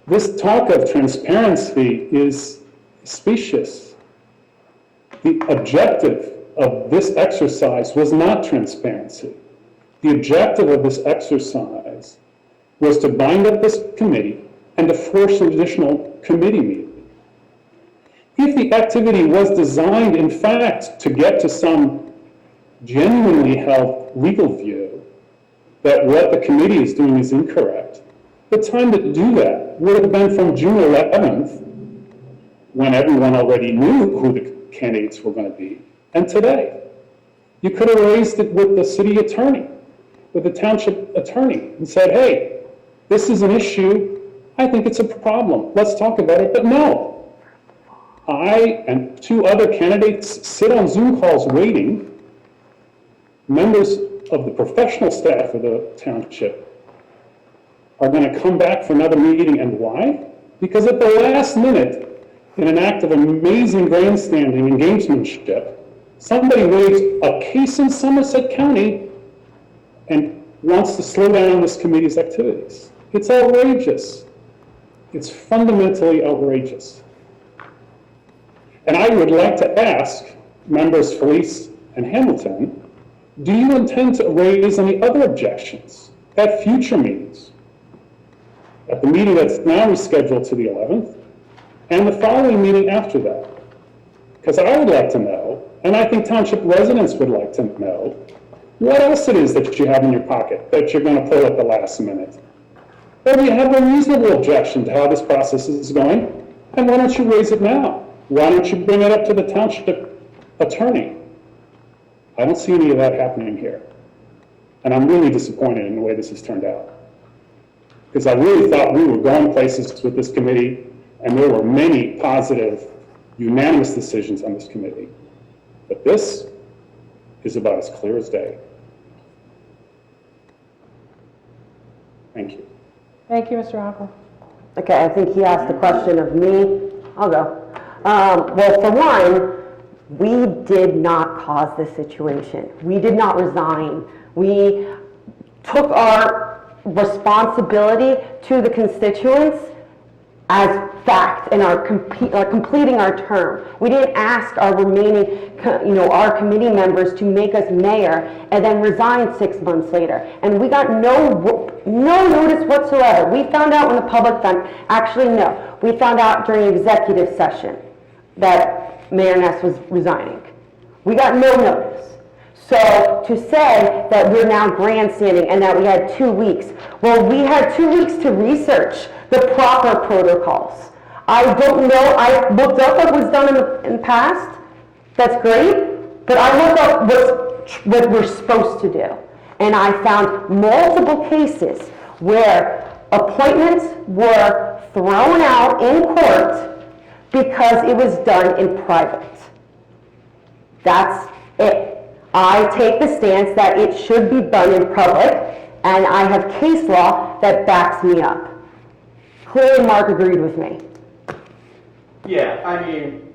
This talk of transparency is specious. The objective of this exercise was not transparency. The objective of this exercise was to bind up this committee and to force an additional committee meeting. If the activity was designed, in fact, to get to some genuinely held legal view that what the committee is doing is incorrect, the time to do that would have been from June 11th, when everyone already knew who the candidates were going to be, and today. You could have raised it with the city attorney, with the township attorney, and said, hey, this is an issue, I think it's a problem, let's talk about it. But no, I and 2 other candidates sit on Zoom calls waiting. Members of the professional staff of the township are going to come back for another meeting, and why? Because at the last minute, in an act of amazing grandstanding and gamesmanship, somebody waives a case in Somerset County and wants to slow down this committee's activities. It's outrageous. It's fundamentally outrageous. And I would like to ask members Felice and Hamilton, do you intend to raise any other objections at future meetings? At the meeting that's now rescheduled to the 11th, and the following meeting after that? Because I would like to know, and I think township residents would like to know, what else it is that you have in your pocket that you're going to pull at the last minute. Or do you have a reasonable objection to how this process is going? And why don't you raise it now? Why don't you bring it up to the township attorney? I don't see any of that happening here. And I'm really disappointed in the way this has turned out. Because I really thought we were going places with this committee, and there were many positive, unanimous decisions on this committee. But this is about as clear as day. Thank you. Thank you, Mr. Uncle. Okay, I think he asked a question of me. I'll go. Well, for one, we did not cause this situation. We did not resign. We took our responsibility to the constituents as fact and are completing our term. We didn't ask our remaining, our committee members to make us mayor and then resign 6 months later. And we got no notice whatsoever. We found out when the public found, actually no, we found out during executive session that Mayor Ness was resigning. We got no notice. So to say that we're now grandstanding and that we had 2 weeks, well, we had 2 weeks to research the proper protocols. I don't know, I looked up what was done in the past. That's great, but I looked up what we're supposed to do. And I found multiple cases where appointments were thrown out in court because it was done in private. That's it. I take the stance that it should be done in public, and I have case law that backs me up. Clearly, Mark agreed with me. Yeah, I mean,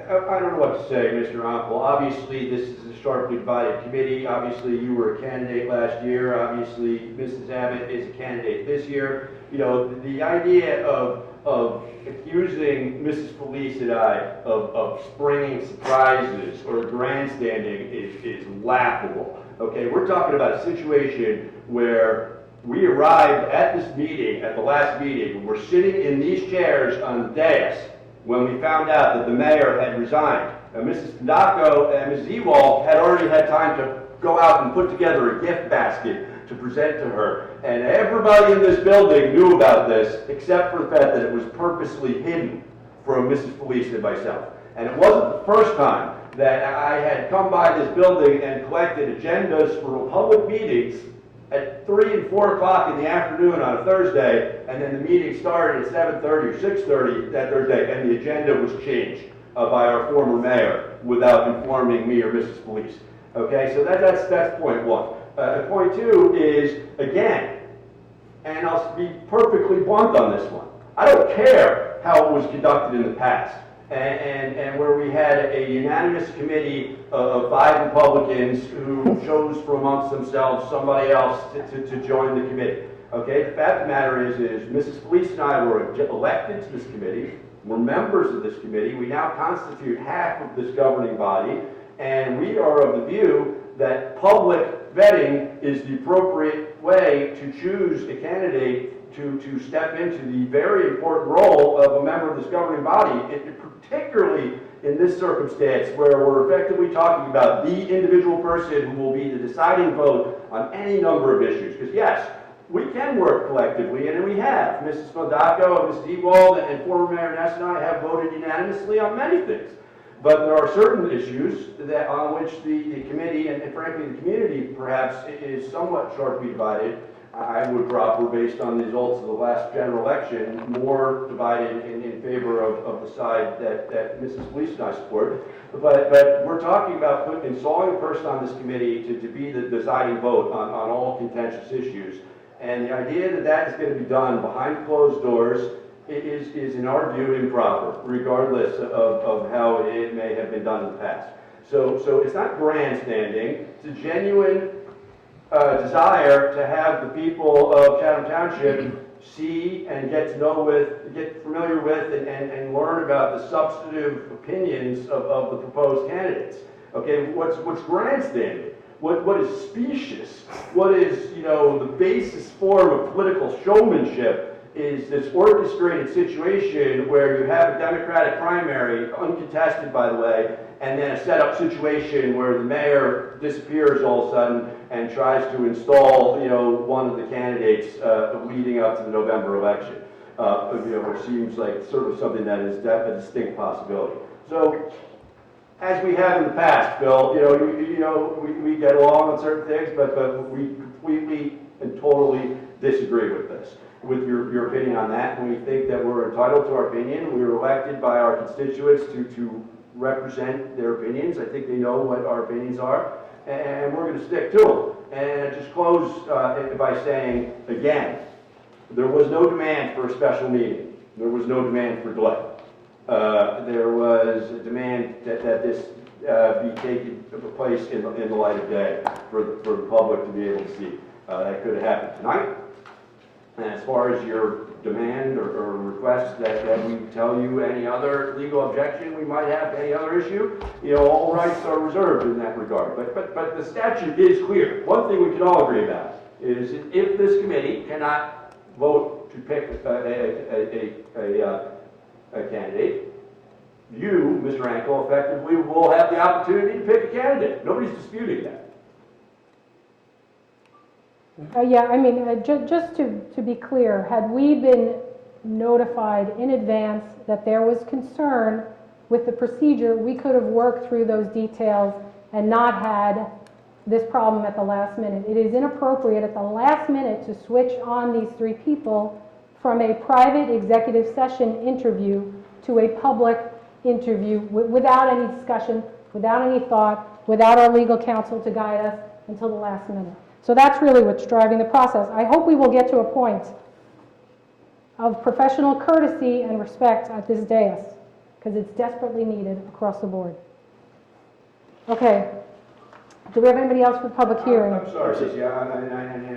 I don't know what to say, Mr. Uncle. Obviously, this is a sharply divided committee. Obviously, you were a candidate last year. Obviously, Mrs. Abbott is a candidate this year. You know, the idea of accusing Mrs. Felice and I of springing surprises or grandstanding is laughable. Okay, we're talking about a situation where we arrived at this meeting, at the last meeting, we're sitting in these chairs on the dais when we found out that the mayor had resigned. And Mrs. Tondacco and Mrs. Ewald had already had time to go out and put together a gift basket to present to her. And everybody in this building knew about this, except for the fact that it was purposely hidden from Mrs. Felice and myself. And it wasn't the first time that I had come by this building and collected agendas for public meetings at 3 and 4 o'clock in the afternoon on a Thursday, and then the meeting started at 7:30 or 6:30 that Thursday, and the agenda was changed by our former mayor without informing me or Mrs. Felice. Okay, so that's point one. Point two is, again, and I'll be perfectly blunt on this one, I don't care how it was conducted in the past. And where we had a unanimous committee of 5 Republicans who chose from amongst themselves somebody else to join the committee. Okay, the fact of the matter is Mrs. Felice and I were elected to this committee. We're members of this committee. We now constitute half of this governing body, and we are of the view that public vetting is the appropriate way to choose a candidate to step into the very important role of a member of this governing body, particularly in this circumstance where we're effectively talking about the individual person who will be the deciding vote on any number of issues. Because yes, we can work collectively, and we have. Mrs. Fondaco, Mrs. Ewald, and former Mayor Ness and I have voted unanimously on many things. But there are certain issues that on which the committee, and frankly the community perhaps, is somewhat sharply divided. I would proffer, based on the results of the last general election, more divided in favor of the side that Mrs. Felice and I support. But we're talking about installing a person on this committee to be the deciding vote on all contentious issues. And the idea that that is going to be done behind closed doors is in our view, improper, regardless of how it may have been done in the past. So it's not grandstanding. It's a genuine desire to have the people of Chatham Township see and get familiar with, and learn about the substantive opinions of the proposed candidates. Okay, what's grandstanding? What is specious? What is, the basis form of political showmanship is this orchestrated situation where you have a Democratic primary, uncontested by the way, and then a set-up situation where the mayor disappears all of a sudden and tries to install, one of the candidates leading up to the November election, which seems like sort of something that is a distinct possibility. So, as we have in the past, Bill, we get along on certain things, but we completely and totally disagree with this. With your opinion on that, we think that we're entitled to our opinion. We were elected by our constituents to represent their opinions. I think they know what our opinions are, and we're going to stick to them. And I just close by saying, again, there was no demand for a special meeting. There was no demand for delay. There was a demand that this be taken place in the light of day for the public to be able to see. That could have happened tonight. And as far as your demand or request that we tell you any other legal objection we might have to any other issue, all rights are reserved in that regard. But the statute is clear. One thing we can all agree about is if this committee cannot vote to pick a candidate, you, Mr. Ankle, effectively will have the opportunity to pick a candidate. Nobody's disputing that. Just to be clear, had we been notified in advance that there was concern with the procedure, we could have worked through those details and not had this problem at the last minute. It is inappropriate at the last minute to switch on these three people from a private executive session interview to a public interview without any discussion, without any thought, without our legal counsel to guide us until the last minute. So that's really what's driving the process. I hope we will get to a point of professional courtesy and respect at this dais, because it's desperately needed across the board. Okay. Do we have anybody else for the public hearing? I'm sorry, Cissy, and I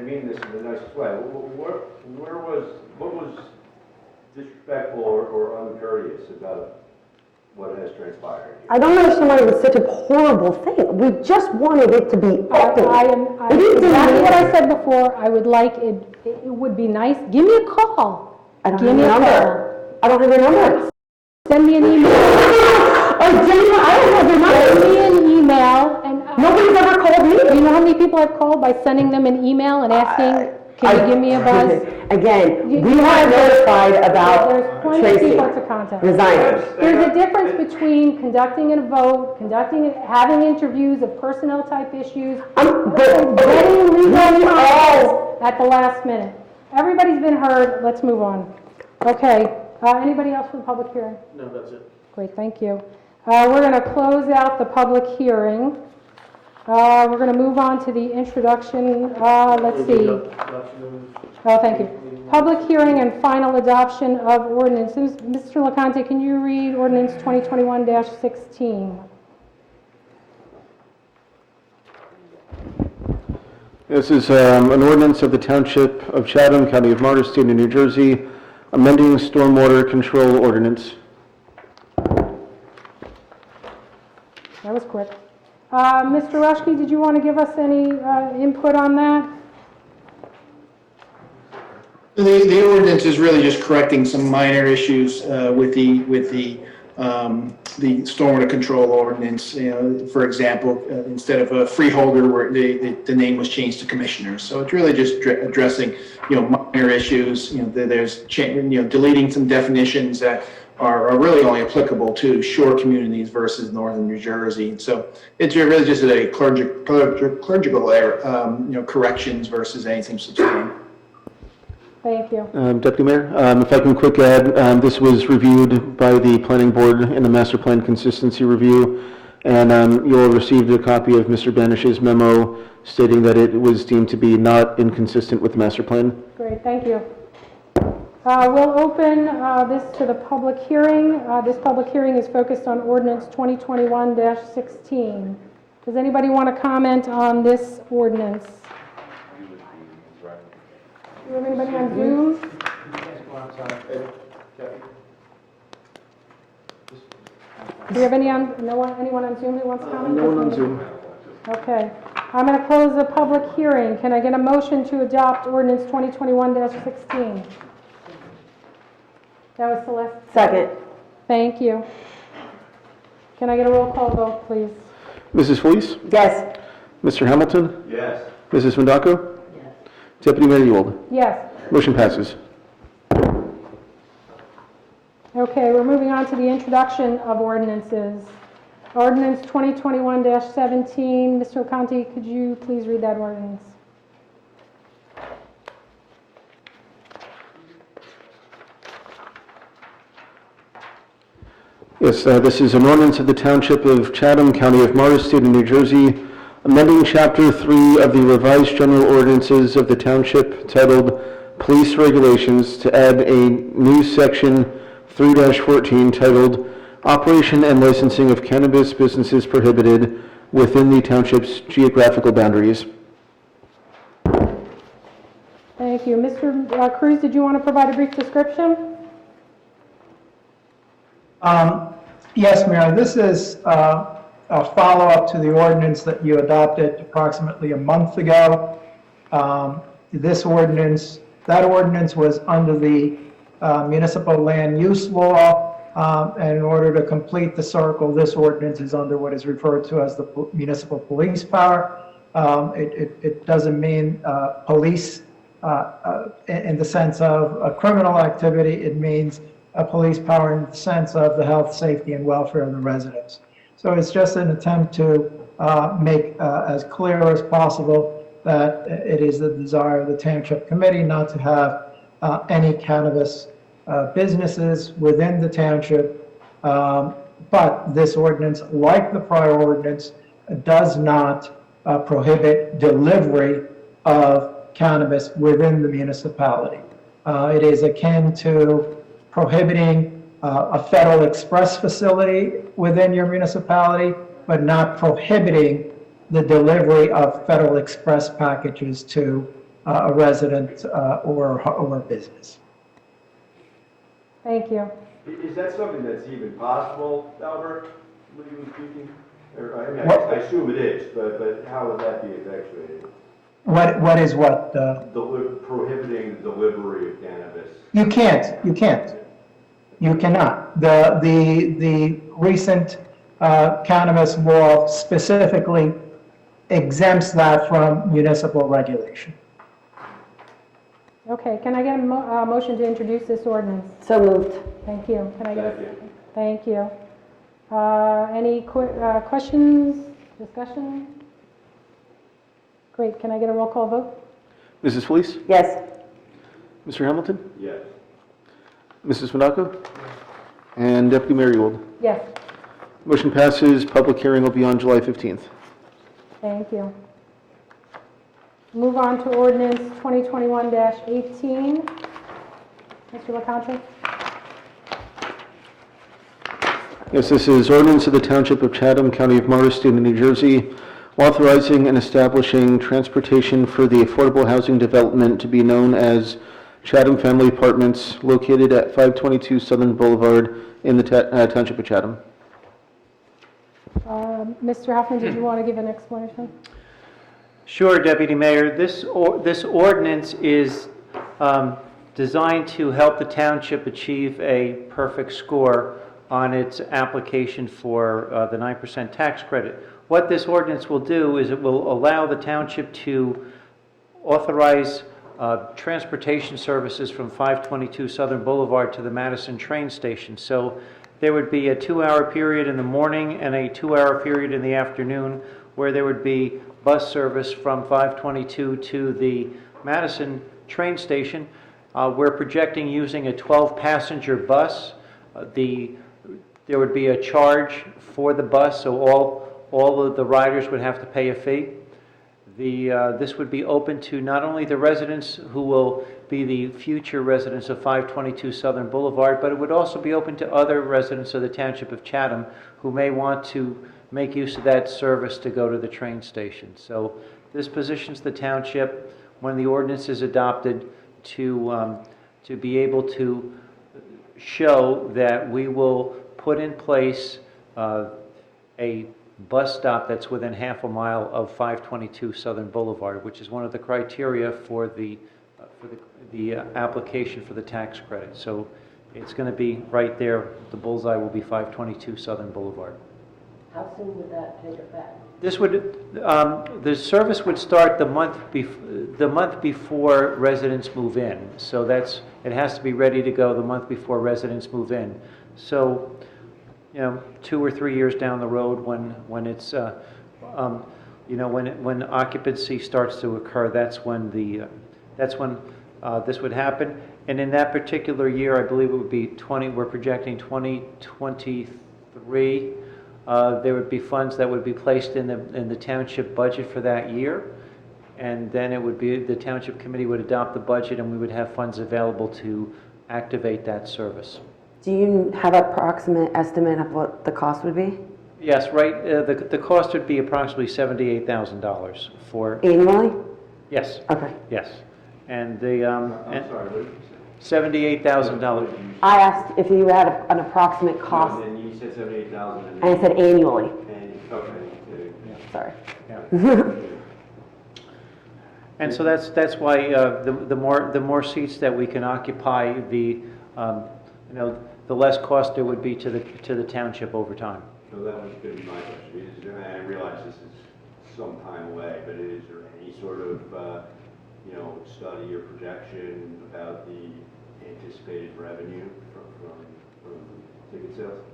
mean this in the nicest way. What was disrespectful or uncourteous about what has transpired here? I don't understand why it was such a horrible thing. We just wanted it to be open. Exactly what I said before. I would like it. It would be nice. Give me a call. I don't have your number. I don't have your number. Send me an email. Oh, Jennifer, I don't have your number. Send me an email. And nobody's ever called me. Do you know how many people I've called by sending them an email and asking, can you give me a buzz? Again, we were notified about There's plenty of people to contact. resigning. There's a difference between conducting a vote, having interviews of personnel type issues, and getting legal calls at the last minute. Everybody's been heard. Let's move on. Okay. Anybody else for the public hearing? No, that's it. Great, thank you. We're going to close out the public hearing. We're going to move on to the introduction. Let's see. Oh, thank you. Public hearing and final adoption of ordinances. Mr. LaConte, can you read ordinance 2021-16? This is an ordinance of the Township of Chatham, County of Morris, State of New Jersey, amending stormwater control ordinance. That was quick. Mr. Rushkey, did you want to give us any input on that? The ordinance is really just correcting some minor issues with the stormwater control ordinance. You know, for example, instead of a freeholder, where the name was changed to commissioner. So it's really just addressing, you know, minor issues. You know, there's deleting some definitions that are really only applicable to shore communities versus northern New Jersey. So it's really just a clerical error, corrections versus anything substantial. Thank you. Deputy Mayor, if I can quick add, this was reviewed by the Planning Board in the Master Plan Consistency Review, and you'll have received a copy of Mr. Banish's memo stating that it was deemed to be not inconsistent with the Master Plan. Great, thank you. We'll open this to the public hearing. This public hearing is focused on ordinance 2021-16. Does anybody want to comment on this ordinance? Do we have anybody on Zoom? Do we have anyone on Zoom who wants to comment? No one on Zoom. Okay. I'm going to close the public hearing. Can I get a motion to adopt ordinance 2021-16? That was Celeste. Second. Thank you. Can I get a roll call vote, please? Mrs. Felice? Yes. Mr. Hamilton? Yes. Mrs. Mondacco? Yes. Deputy Mayor Ewald? Yes. Motion passes. Okay, we're moving on to the introduction of ordinances. Ordinance 2021-17. Mr. Conti, could you please read that ordinance? Yes, this is an ordinance of the Township of Chatham, County of Morris, State of New Jersey, amending Chapter 3 of the Revised General Ordinances of the Township titled Police Regulations to add a new Section 3-14 titled Operation and Licensing of Cannabis Businesses Prohibited within the Township's Geographical Boundaries. Thank you. Mr. Cruz, did you want to provide a brief description? Yes, Mayor, this is a follow-up to the ordinance that you adopted approximately a month ago. That ordinance was under the municipal land use law, and in order to complete the circle, this ordinance is under what is referred to as the municipal police power. It doesn't mean police in the sense of a criminal activity. It means a police power in the sense of the health, safety, and welfare of the residents. So it's just an attempt to make as clear as possible that it is the desire of the Township Committee not to have any cannabis businesses within the township. But this ordinance, like the prior ordinance, does not prohibit delivery of cannabis within the municipality. It is akin to prohibiting a Federal Express facility within your municipality, but not prohibiting the delivery of Federal Express packages to a resident or a business. Thank you. Is that something that's even possible, Albert, legally speaking? Or, I mean, What? I assume it is, but how would that be effectuated? What is what? Prohibiting the delivery of cannabis. You can't. You cannot. The recent cannabis law specifically exempts that from municipal regulation. Okay, can I get a motion to introduce this ordinance? So moved. Thank you. Can I get a Second. Thank you. Any questions, discussion? Great, can I get a roll call vote? Mrs. Felice? Yes. Mr. Hamilton? Yes. Mrs. Mondacco? And Deputy Mayor Ewald? Yes, Motion passes. Public hearing will be on July 15th. thank you. Move on to ordinance 2021-18. Mr. LaConte? Yes, this is ordinance of the Township of Chatham, County of Morris, State of New Jersey, authorizing and establishing transportation for the affordable housing development to be known as Chatham Family Apartments, located at 522 Southern Boulevard in the Township of Chatham. Mr. Hoffman, did you want to give an explanation? Sure, Deputy Mayor. This ordinance is designed to help the township achieve a perfect score on its application for the 9% tax credit. What this ordinance will do is it will allow the township to authorize transportation services from 522 Southern Boulevard to the Madison train station. So there would be a 2-hour period in the morning and a 2-hour period in the afternoon where there would be bus service from 522 to the Madison train station. We're projecting using a 12-passenger bus. There would be a charge for the bus, so all of the riders would have to pay a fee. This would be open to not only the residents who will be the future residents of 522 Southern Boulevard, but it would also be open to other residents of the Township of Chatham who may want to make use of that service to go to the train station. So this positions the township, when the ordinance is adopted, to be able to show that we will put in place a bus stop that's within half a mile of 522 Southern Boulevard, which is one of the criteria for the application for the tax credit. So it's going to be right there. The bullseye will be 522 Southern Boulevard. How soon would that take effect? This would, the service would start the month before residents move in. So it has to be ready to go the month before residents move in. So, 2 or 3 years down the road, when it's, when occupancy starts to occur, that's when this would happen. And in that particular year, I believe it would be we're projecting 2023. There would be funds that would be placed in the township budget for that year, and then it would be the township committee would adopt the budget, and we would have funds available to activate that service. Do you have an approximate estimate of what the cost would be? Yes, right. The cost would be approximately $78,000 for Annually? Yes. Okay. Yes, and the $78,000. I asked if you had an approximate cost. And you said 78,000. And I said annually. Okay. Sorry. And so that's why the more seats that we can occupy, the less cost there would be to the township over time. So that was going to be my question. I realize this is some time away, but is there any sort of study or projection about the anticipated revenue from ticket sales?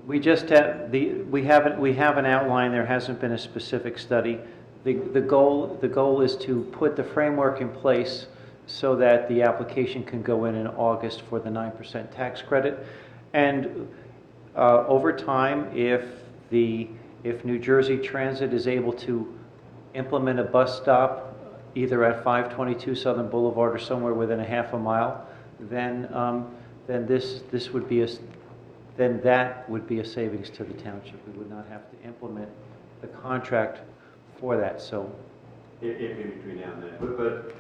We just have we have an outline. There hasn't been a specific study. The goal is to put the framework in place so that the application can go in August for the 9% tax credit, and over time, if New Jersey Transit is able to implement a bus stop either at 522 Southern Boulevard or somewhere within a half a mile, then this would be that would be a savings to the township. We would not have to implement the contract for that. So, if in between now and then, but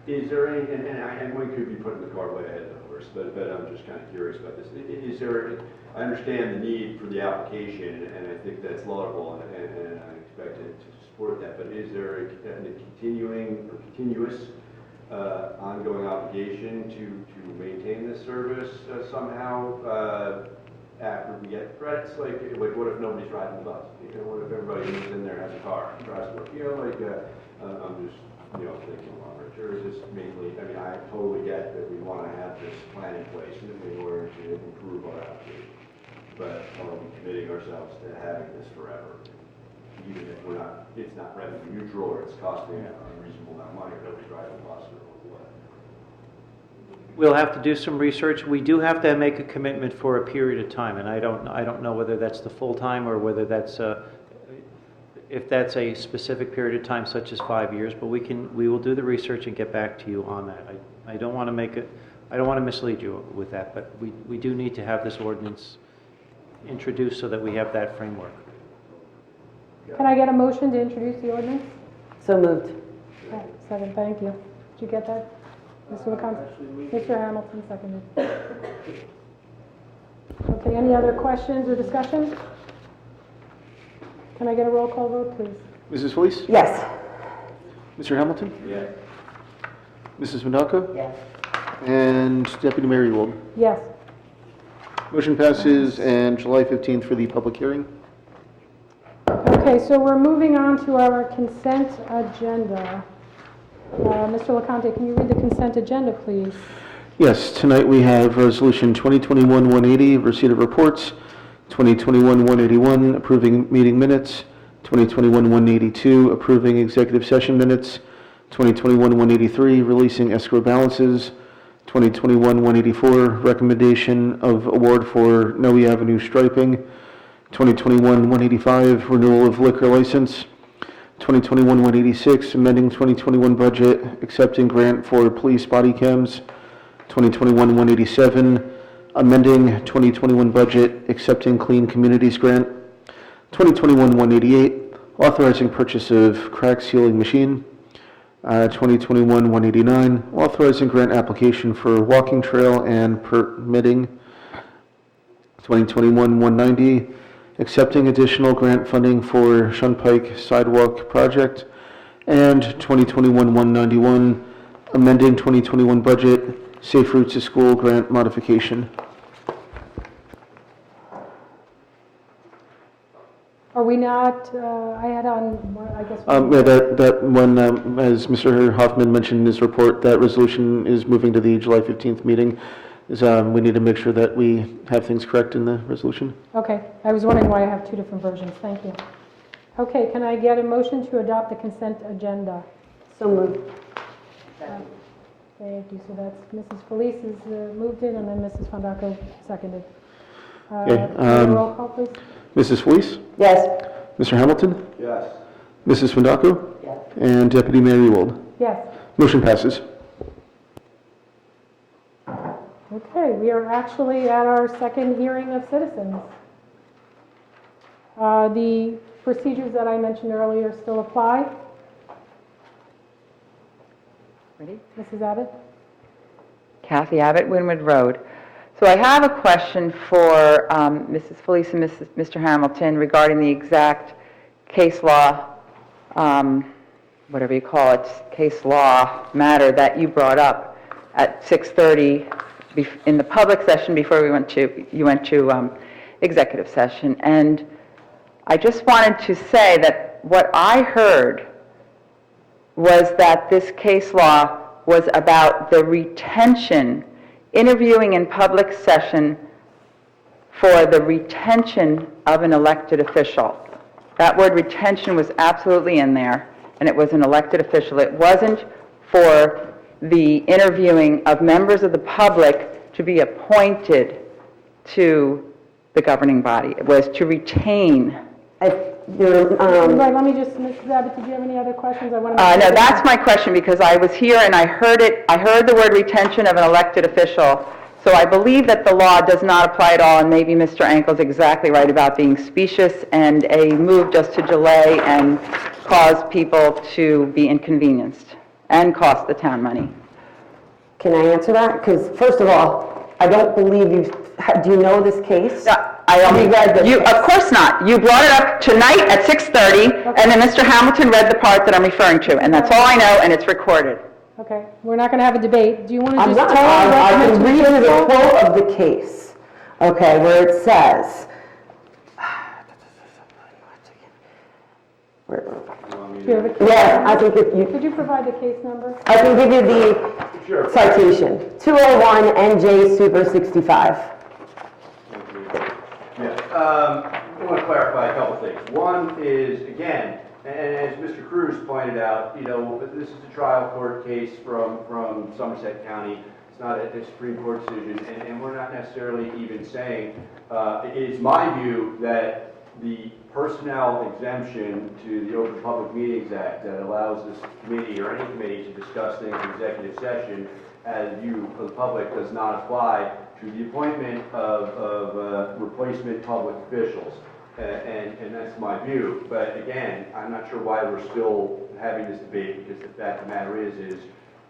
is there any? And we could be putting the cart way ahead of the horse, but I'm just kind of curious about this. Is there? I understand the need for the application, and I think that's laudable, and I expect it to support that. But is there a continuous ongoing obligation to maintain this service somehow after we get credits? Like what if nobody's riding the bus? What if everybody who's in there has a car and drives to work? I'm just thinking longer. Or is this mainly? I mean, I totally get that we want to have this plan in place in order to improve our application. But are we committing ourselves to having this forever? Even if it's not revenue neutral, or it's costing a reasonable amount of money, or nobody's driving the bus, or what? we'll have to do some research. We do have to make a commitment for a period of time, and I don't know whether that's the full time or whether that's if that's a specific period of time, such as 5 years. But we will do the research and get back to you on that. I don't want to mislead you with that, but we do need to have this ordinance introduced so that we have that framework. Can I get a motion to introduce the ordinance? So moved. Okay, second, thank you. Did you get that? Mr. LeConte? Mr. Hamilton, seconded. Okay, any other questions or discussion? Can I get a roll call vote, please? Mrs. Felice? Yes. Mr. Hamilton? Yes. Mrs. Madaka? Yes. And Deputy Mayor Ewald? Yes. Motion passes, and July 15th for the public hearing. Okay, so we're moving on to our consent agenda. Mr. LeConte, can you read the consent agenda, please? Yes, tonight we have Resolution 2021-180, receipt of reports, 2021-181, approving meeting minutes, 2021-182, approving executive session minutes, 2021-183, releasing escrow balances, 2021-184, recommendation of award for Noe Avenue striping, 2021-185, renewal of liquor license, 2021-186, amending 2021 budget, accepting grant for police body cams, 2021-187, amending 2021 budget, accepting clean communities grant, 2021-188, authorizing purchase of crack sealing machine, 2021-189, authorizing grant application for walking trail and permitting, 2021-190, accepting additional grant funding for Shunpike Sidewalk Project, and 2021-191, amending 2021 budget, Safe Routes to School grant modification. Are we not, I had on, I guess. Yeah, that one, as Mr. Hoffman mentioned in his report, that resolution is moving to the July 15th meeting. We need to make sure that we have things correct in the resolution. Okay, I was wondering why I have two different versions, thank you. Okay, can I get a motion to adopt the consent agenda? So moved. Thank you, so that's Mrs. Felice has moved it, and then Mrs. Fondaco seconded. Okay, Can I get a roll call, please? Mrs. Felice? Yes. Mr. Hamilton? Yes. Mrs. Fondaco? Yes. And Deputy Mayor Ewald? Yes. Motion passes. Okay, we are actually at our second hearing of citizens. The procedures that I mentioned earlier still apply. Ready? Mrs. Abbott? Kathy Abbott, Winwood Road. So I have a question for Mrs. Felice and Mr. Hamilton regarding the exact case law, whatever you call it, case law matter that you brought up at 6:30 in the public session before you went to executive session. And I just wanted to say that what I heard was that this case law was about the retention, interviewing in public session for the retention of an elected official. That word retention was absolutely in there, and it was an elected official. It wasn't for the interviewing of members of the public to be appointed to the governing body. It was to retain. Right, let me just, Mrs. Abbott, did you have any other questions? I want to. No, that's my question, because I was here and I heard the word retention of an elected official. So I believe that the law does not apply at all, and maybe Mr. Ankel's exactly right about being specious and a move just to delay and cause people to be inconvenienced and cost the town money. Can I answer that? Because first of all, I don't believe do you know this case? I only read of course not. You brought it up tonight at 6:30, and then Mr. Hamilton read the part that I'm referring to, and that's all I know, and it's recorded. Okay, we're not going to have a debate. Do you want to I'm just not, tell me what I you can read you the quote of the case, okay, where it says, yeah, I think if you, Could you provide the case number? I can give you the citation, 201 NJ Super 65. I want to clarify a couple things. One is, again, and as Mr. Cruz pointed out, this is a trial court case from Somerset County. It's not a Supreme Court decision, and we're not necessarily even saying, it is my view that the personnel exemption to the Open Public Meetings Act that allows this committee or any committee to discuss things in executive session as view for the public does not apply to the appointment of replacement public officials. And that's my view. But again, I'm not sure why we're still having this debate, because the fact of the matter is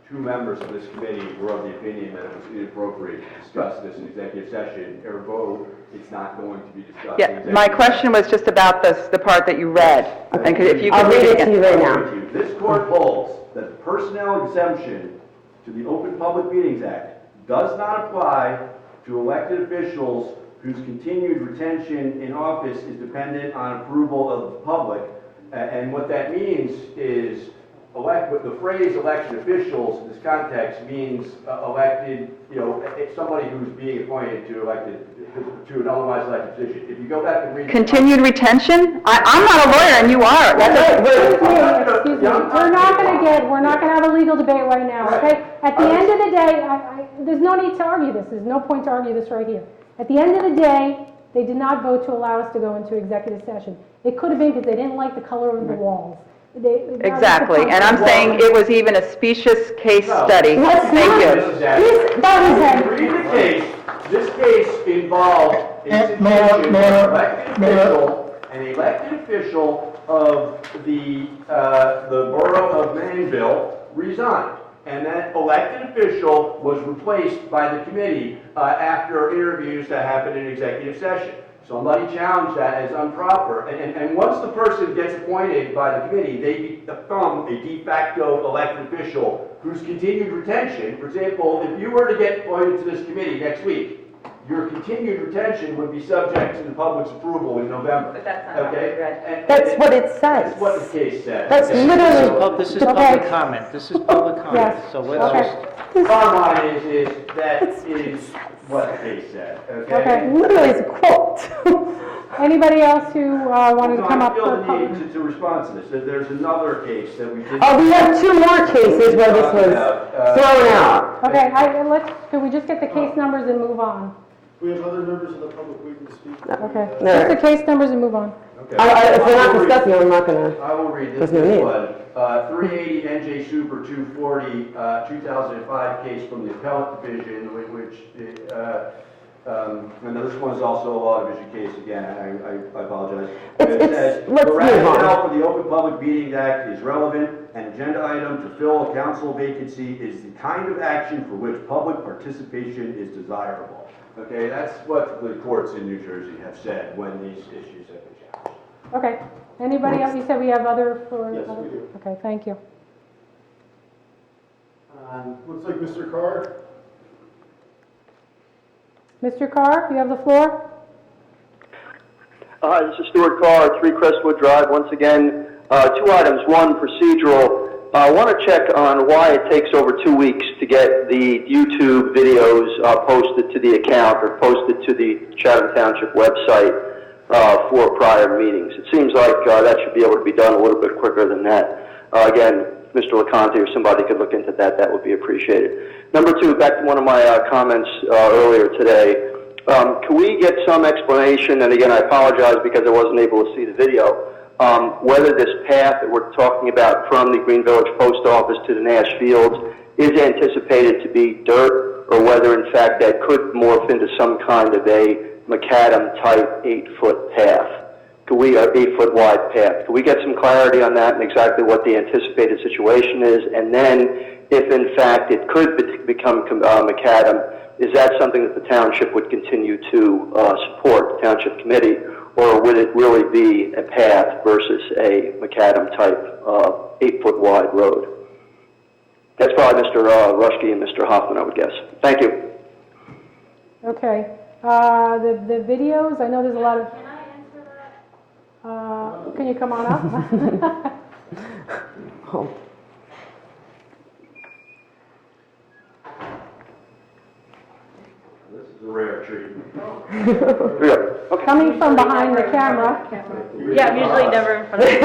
2 members of this committee were of the opinion that it was inappropriate to discuss this in executive session. Ergo, it's not going to be discussed. Yeah, my question was just about the part that you read. And if you could I'll read it to you right now. This court holds that the personnel exemption to the Open Public Meetings Act does not apply to elected officials whose continued retention in office is dependent on approval of the public. And what that means is, the phrase elected officials in this context means elected, somebody who's being appointed to an otherwise elected position. If you go back and read... Continued retention? I'm not a lawyer and you are. Excuse me, we're not going to have a legal debate right now, okay? At the end of the day, there's no need to argue this. There's no point to argue this right here. At the end of the day, they did not vote to allow us to go into executive session. It could have been because they didn't like the color of the walls. Exactly, and I'm saying it was even a specious case study. Thank you. Read the case. This case involved a situation where an elected official of the borough of Manville resigned. And that elected official was replaced by the committee after interviews that happened in executive session. Somebody challenged that as improper. And once the person gets appointed by the committee, they become a de facto elected official whose continued retention, for example, if you were to get appointed to this committee next week, your continued retention would be subject to the public's approval in November. But that's not okay? That's what it says. That's what the case says. That's literally... This is public comment. This is public comment. Yes. So let's just... Bottom line is that is what the case said. Okay? Literally, it's a quote. Anybody else who wanted to come up I feel for the public? need to respond to this. There's another case that we did... Oh, we have 2 more cases where this was thrown out. Okay, can we just get the case numbers and move on? We have other members of the public waiting to speak. Okay, No. just the case numbers and move on. Okay. If we're not discussing it, I'm not going to... I will read this. There's no need. One. 380 NJ Super 240, 2005 case from the appellate division, which, and this one is also a law division case again, I apologize. It says, the rationale for the Open Public Meetings Act is relevant. An agenda item to fill a council vacancy is the kind of action for which public participation is desirable. Okay, that's what the courts in New Jersey have said when these issues have been challenged. Okay, anybody else? You said we have other for... Yes, we do. Okay, thank you. Looks like Mr. Carr. Mr. Carr, you have the floor? Hi, this is Stuart Carr, 3 Crestwood Drive. Once again, 2 items. One, procedural. I want to check on why it takes over 2 weeks to get the YouTube videos posted to the account or posted to the Chatham Township website for prior meetings. It seems like that should be able to be done a little bit quicker than that. Again, Mr. LeConte or somebody could look into that. That would be appreciated. Number 2, back to one of my comments earlier today. Can we get some explanation, and again, I apologize because I wasn't able to see the video, whether this path that we're talking about from the Green Village Post Office to the Nash Fields is anticipated to be dirt, or whether in fact that could morph into some kind of a macadam-type 8-foot path. Could we, 8-foot wide path? Could we get some clarity on that and exactly what the anticipated situation is? And then, if in fact it could become macadam, is that something that the township would continue to support, the township committee, or would it really be a path versus a macadam-type 8-foot wide road? That's probably Mr. Rushke and Mr. Hoffman, I would guess. Thank you. Okay. The videos, I know there's a lot of... Can I answer that? Can you come on up? Oh. This is a rare treat. Coming from behind the camera. Yeah, I'm usually never in front of you.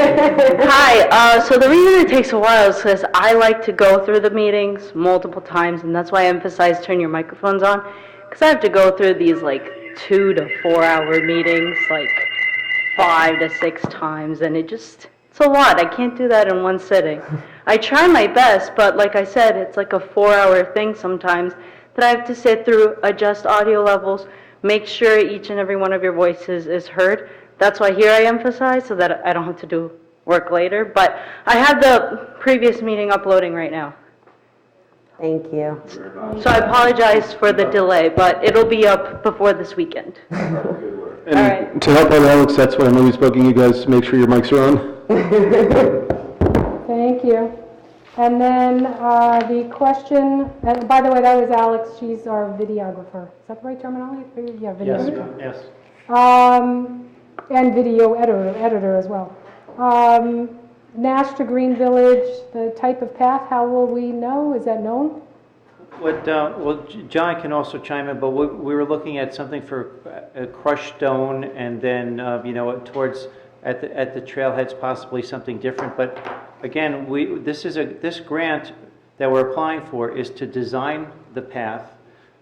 Hi, so the reason it takes a while is because I like to go through the meetings multiple times, and that's why I emphasize turn your microphones on, because I have to go through these like 2 to 4 hour meetings like 5 to 6 times, and it's a lot. I can't do that in one sitting. I try my best, but like I said, it's like a 4 hour thing sometimes that I have to sit through, adjust audio levels, make sure each and every one of your voices is heard. That's why here I emphasize, so that I don't have to do work later. But I have the previous meeting uploading right now. Thank you. So I apologize for the delay, but it'll be up before this weekend. And All right. to help out Alex, that's why I'm always bugging you guys to make sure your mics are on. Thank you. And then the question, and by the way, that was Alex, she's our videographer. Is that the right terminology? Yeah, videographer. Yes. And video editor as well. Nash to Green Village, the type of path, how will we know? Is that known? Well, John can also chime in, but we were looking at something for crushed stone, and then, towards, at the trailheads, possibly something different. But again, this grant that we're applying for is to design the path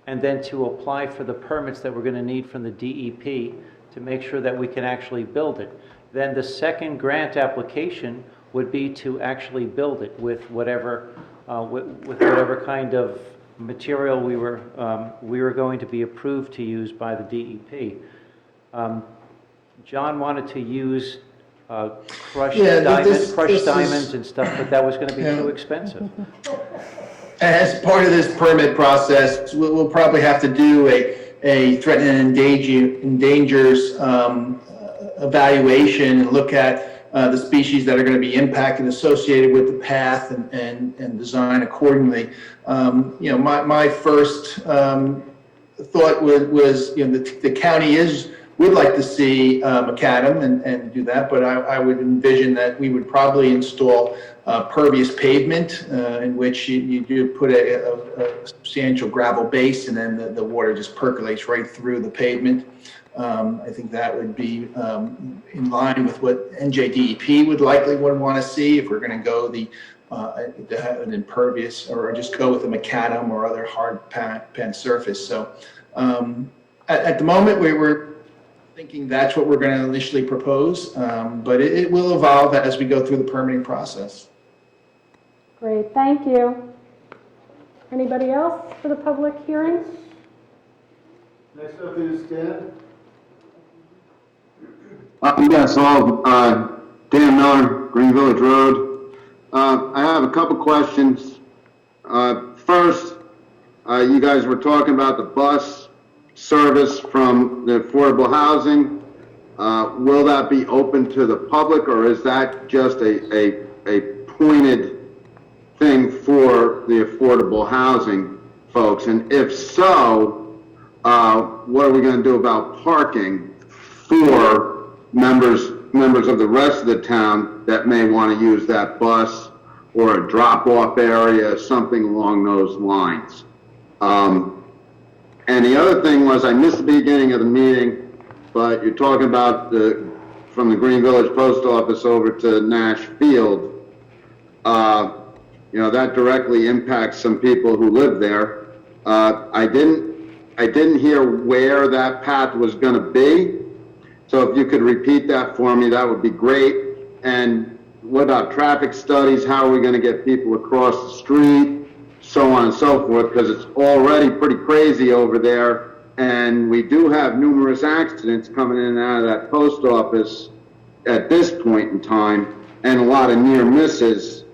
and then to apply for the permits that we're going to need from the DEP to make sure that we can actually build it. Then the second grant application would be to actually build it with whatever kind of material we were going to be approved to use by the DEP. John wanted to use crushed diamonds and stuff, but that was going to be too expensive. As part of this permit process, we'll probably have to do a threatened and endangers evaluation and look at the species that are going to be impacted associated with the path and design accordingly. My first thought was the county would like to see macadam and do that, but I would envision that we would probably install pervious pavement in which you do put a substantial gravel base, and then the water just percolates right through the pavement. I think that would be in line with what NJDEP would want to see if we're going to go an impervious, or just go with a macadam or other hard pan surface. So at the moment, we're thinking that's what we're going to initially propose, but it will evolve as we go through the permitting process. Great, thank you. Anybody else for the public hearing? Next up is Dan. Yes, hello, Dan Miller, Green Village Road. I have a couple questions. First, you guys were talking about the bus service from the affordable housing. Will that be open to the public, or is that just a pointed thing for the affordable housing folks? And if so, what are we going to do about parking for members of the rest of the town that may want to use that bus, or a drop-off area, something along those lines? And the other thing was, I missed the beginning of the meeting, but you're talking about from the Green Village Post Office over to Nash Field. That directly impacts some people who live there. I didn't hear where that path was going to be. So if you could repeat that for me, that would be great. And what about traffic studies? How are we going to get people across the street? So on and so forth, because it's already pretty crazy over there. And we do have numerous accidents coming in and out of that post office at this point in time, and a lot of near misses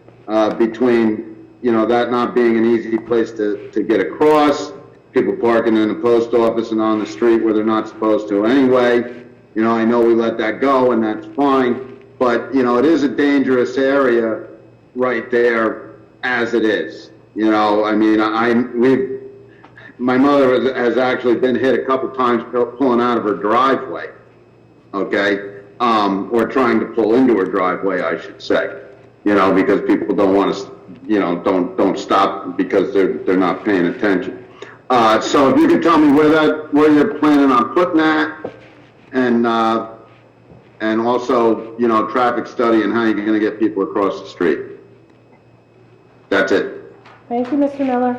between, that not being an easy place to get across, people parking in the post office and on the street where they're not supposed to anyway. I know we let that go, and that's fine, but, it is a dangerous area right there as it is. My mother has actually been hit a couple times pulling out of her driveway, okay? Or trying to pull into her driveway, I should say, because people don't want to, don't stop because they're not paying attention. So if you could tell me where you're planning on putting that, and also, traffic study and how you're going to get people across the street. That's it. Thank you, Mr. Miller.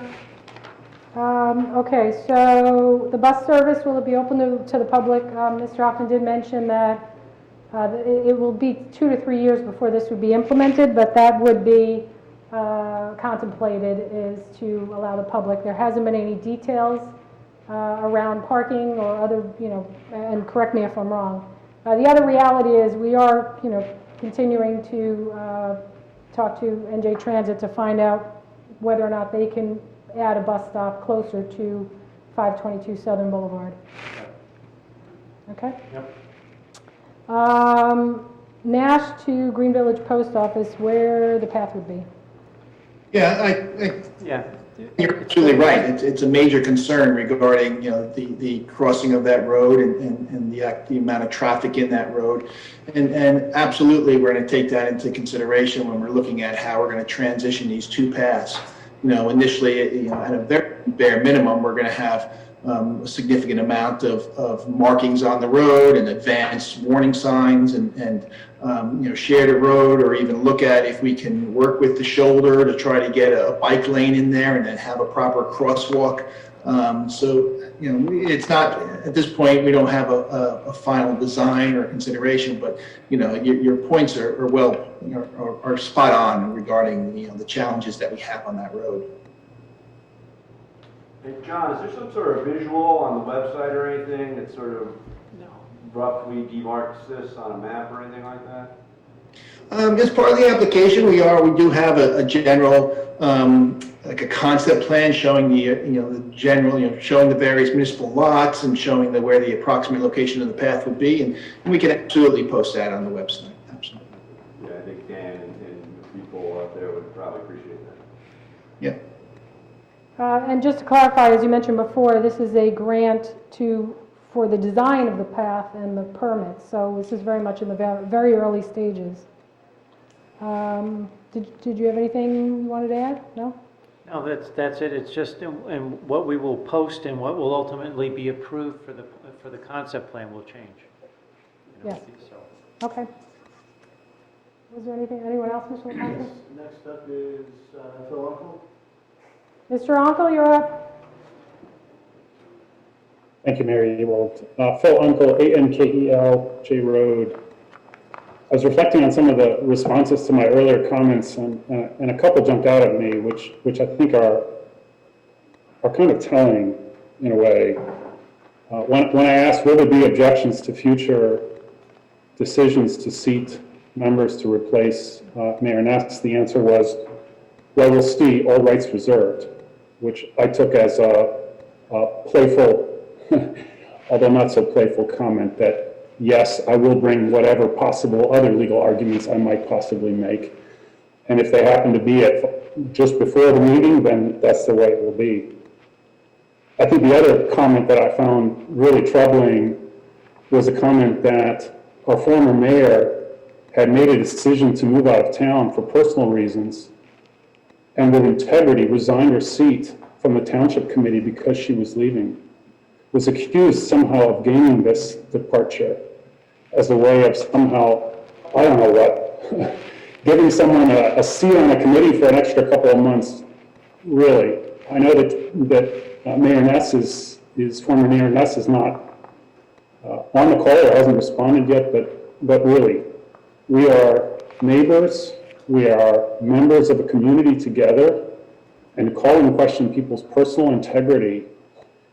Okay, so the bus service, will it be open to the public? Mr. Hoffman did mention that it will be 2 to 3 years before this would be implemented, but that would be contemplated is to allow the public. There hasn't been any details around parking or other, and correct me if I'm wrong. The other reality is we are, continuing to talk to NJ Transit to find out whether or not they can add a bus stop closer to 522 Southern Boulevard. Okay? Yep. Nash to Green Village Post Office, where the path would be. Yeah, Yeah. you're absolutely right. It's a major concern regarding, the crossing of that road and the amount of traffic in that road. And absolutely, we're going to take that into consideration when we're looking at how we're going to transition these two paths. Initially, at a very bare minimum, we're going to have a significant amount of markings on the road and advanced warning signs and share the road, or even look at if we can work with the shoulder to try to get a bike lane in there and then have a proper crosswalk. It's not, at this point, we don't have a final design or consideration, but, your points are spot on regarding, the challenges that we have on that road. Hey, John, is there some sort of visual on the website or anything that sort of roughly demarks this on a map or anything like that? As part of the application, we do have a general, like a concept plan showing the general, showing the various municipal lots and showing where the approximate location of the path would be, and we can absolutely post that on the website. Absolutely. Yeah, I think Dan and the people out there would probably appreciate that. Yeah. And just to clarify, as you mentioned before, this is a grant for the design of the path and the permits. So this is very much in the very early stages. Did you have anything you wanted to add? No? No, that's it. It's just, and what we will post and what will ultimately be approved for the concept plan will change. Yes. So. Okay. Was there anyone else, Mr. LaConte? Next up is Phil Uncle. Mr. Uncle, you're up. Thank you, Mary Ewald. Phil Uncle, ANKEL, J Road. I was reflecting on some of the responses to my earlier comments, and a couple jumped out at me, which I think are kind of telling in a way. When I asked, will there be objections to future decisions to seat members to replace Mayor Ness, the answer was, well, we'll see, all rights reserved, which I took as a playful, although not so playful comment that, yes, I will bring whatever possible other legal arguments I might possibly make. And if they happen to be just before the meeting, then that's the way it will be. I think the other comment that I found really troubling was a comment that our former mayor had made a decision to move out of town for personal reasons and with integrity resigned her seat from the Township Committee because she was leaving, was accused somehow of gaining this departure as a way of somehow, I don't know what, giving someone a seat on a committee for an extra couple of months. Really, I know that Mayor Ness former Mayor Ness is not on the call or hasn't responded yet, but really, we are neighbors, we are members of a community together, and calling in question people's personal integrity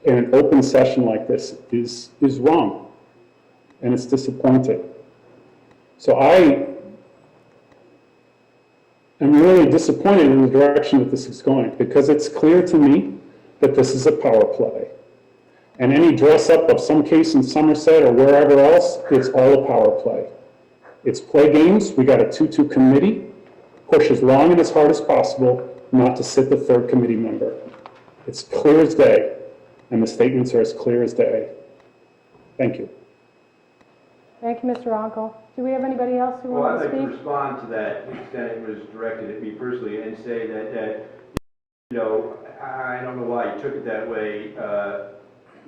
in an open session like this is wrong, and it's disappointing. So I am really disappointed in the direction that this is going, because it's clear to me that this is a power play. And any dress up of some case in Somerset or wherever else, it's all a power play. It's play games. We got a 2-2 committee, push as long and as hard as possible not to sit the third committee member. It's clear as day, and the statements are as clear as day. Thank you. Thank you, Mr. Uncle. Do we have anybody else who wants to Well, I'd like speak? to respond to that, to the extent it was directed at me personally, and say that I don't know why you took it that way,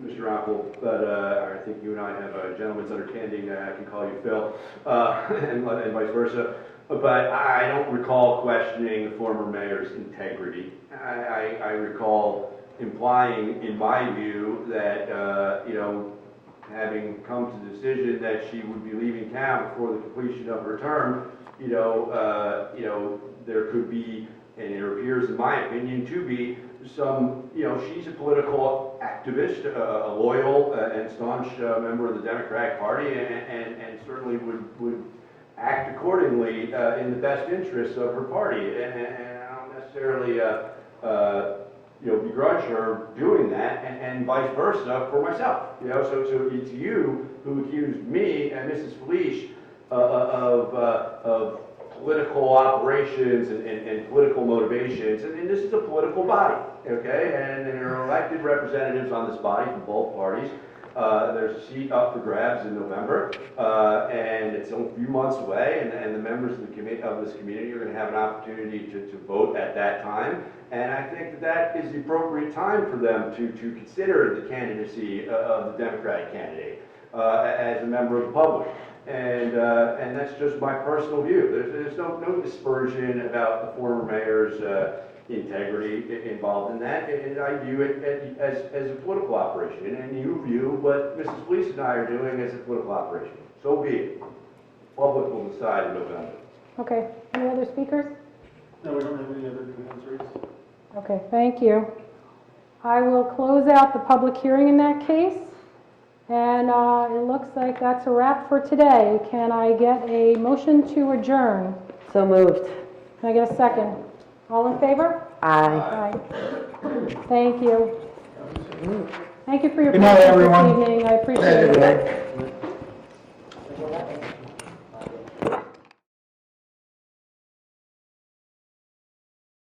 Mr. Uncle, but I think you and I have a gentleman's understanding that I can call you Phil, and vice versa. But I don't recall questioning the former mayor's integrity. I recall implying, in my view, that having come to the decision that she would be leaving town before the completion of her term, there could be and it appears, in my opinion, to be some, she's a political activist, a loyal and staunch member of the Democratic Party, and certainly would act accordingly in the best interests of her party. And I don't necessarily, begrudge her doing that, and vice versa for myself. So it's you who accused me and Mrs. Felice of political operations and political motivations, and this is a political body, okay? And there are elected representatives on this body from both parties. There's a seat up for grabs in November, and it's a few months away, and the members of this community are going to have an opportunity to vote at that time. And I think that is the appropriate time for them to consider the candidacy of the Democratic candidate as a member of the public. And that's just my personal view. There's no dispersion about the former mayor's integrity involved in that. And I view it as a political operation. And you view what Mrs. Felice and I are doing as a political operation. So be it. Public will decide in November. Okay, any other speakers? No, we don't have any other new hands raised. Okay, thank you. I will close out the public hearing in that case. And it looks like that's a wrap for today. Can I get a motion to adjourn? So moved. Can I get a second? All in favor? Aye. Aye. Thank you. Thank you for your Good night, patience this everyone. evening. I appreciate it. Good night.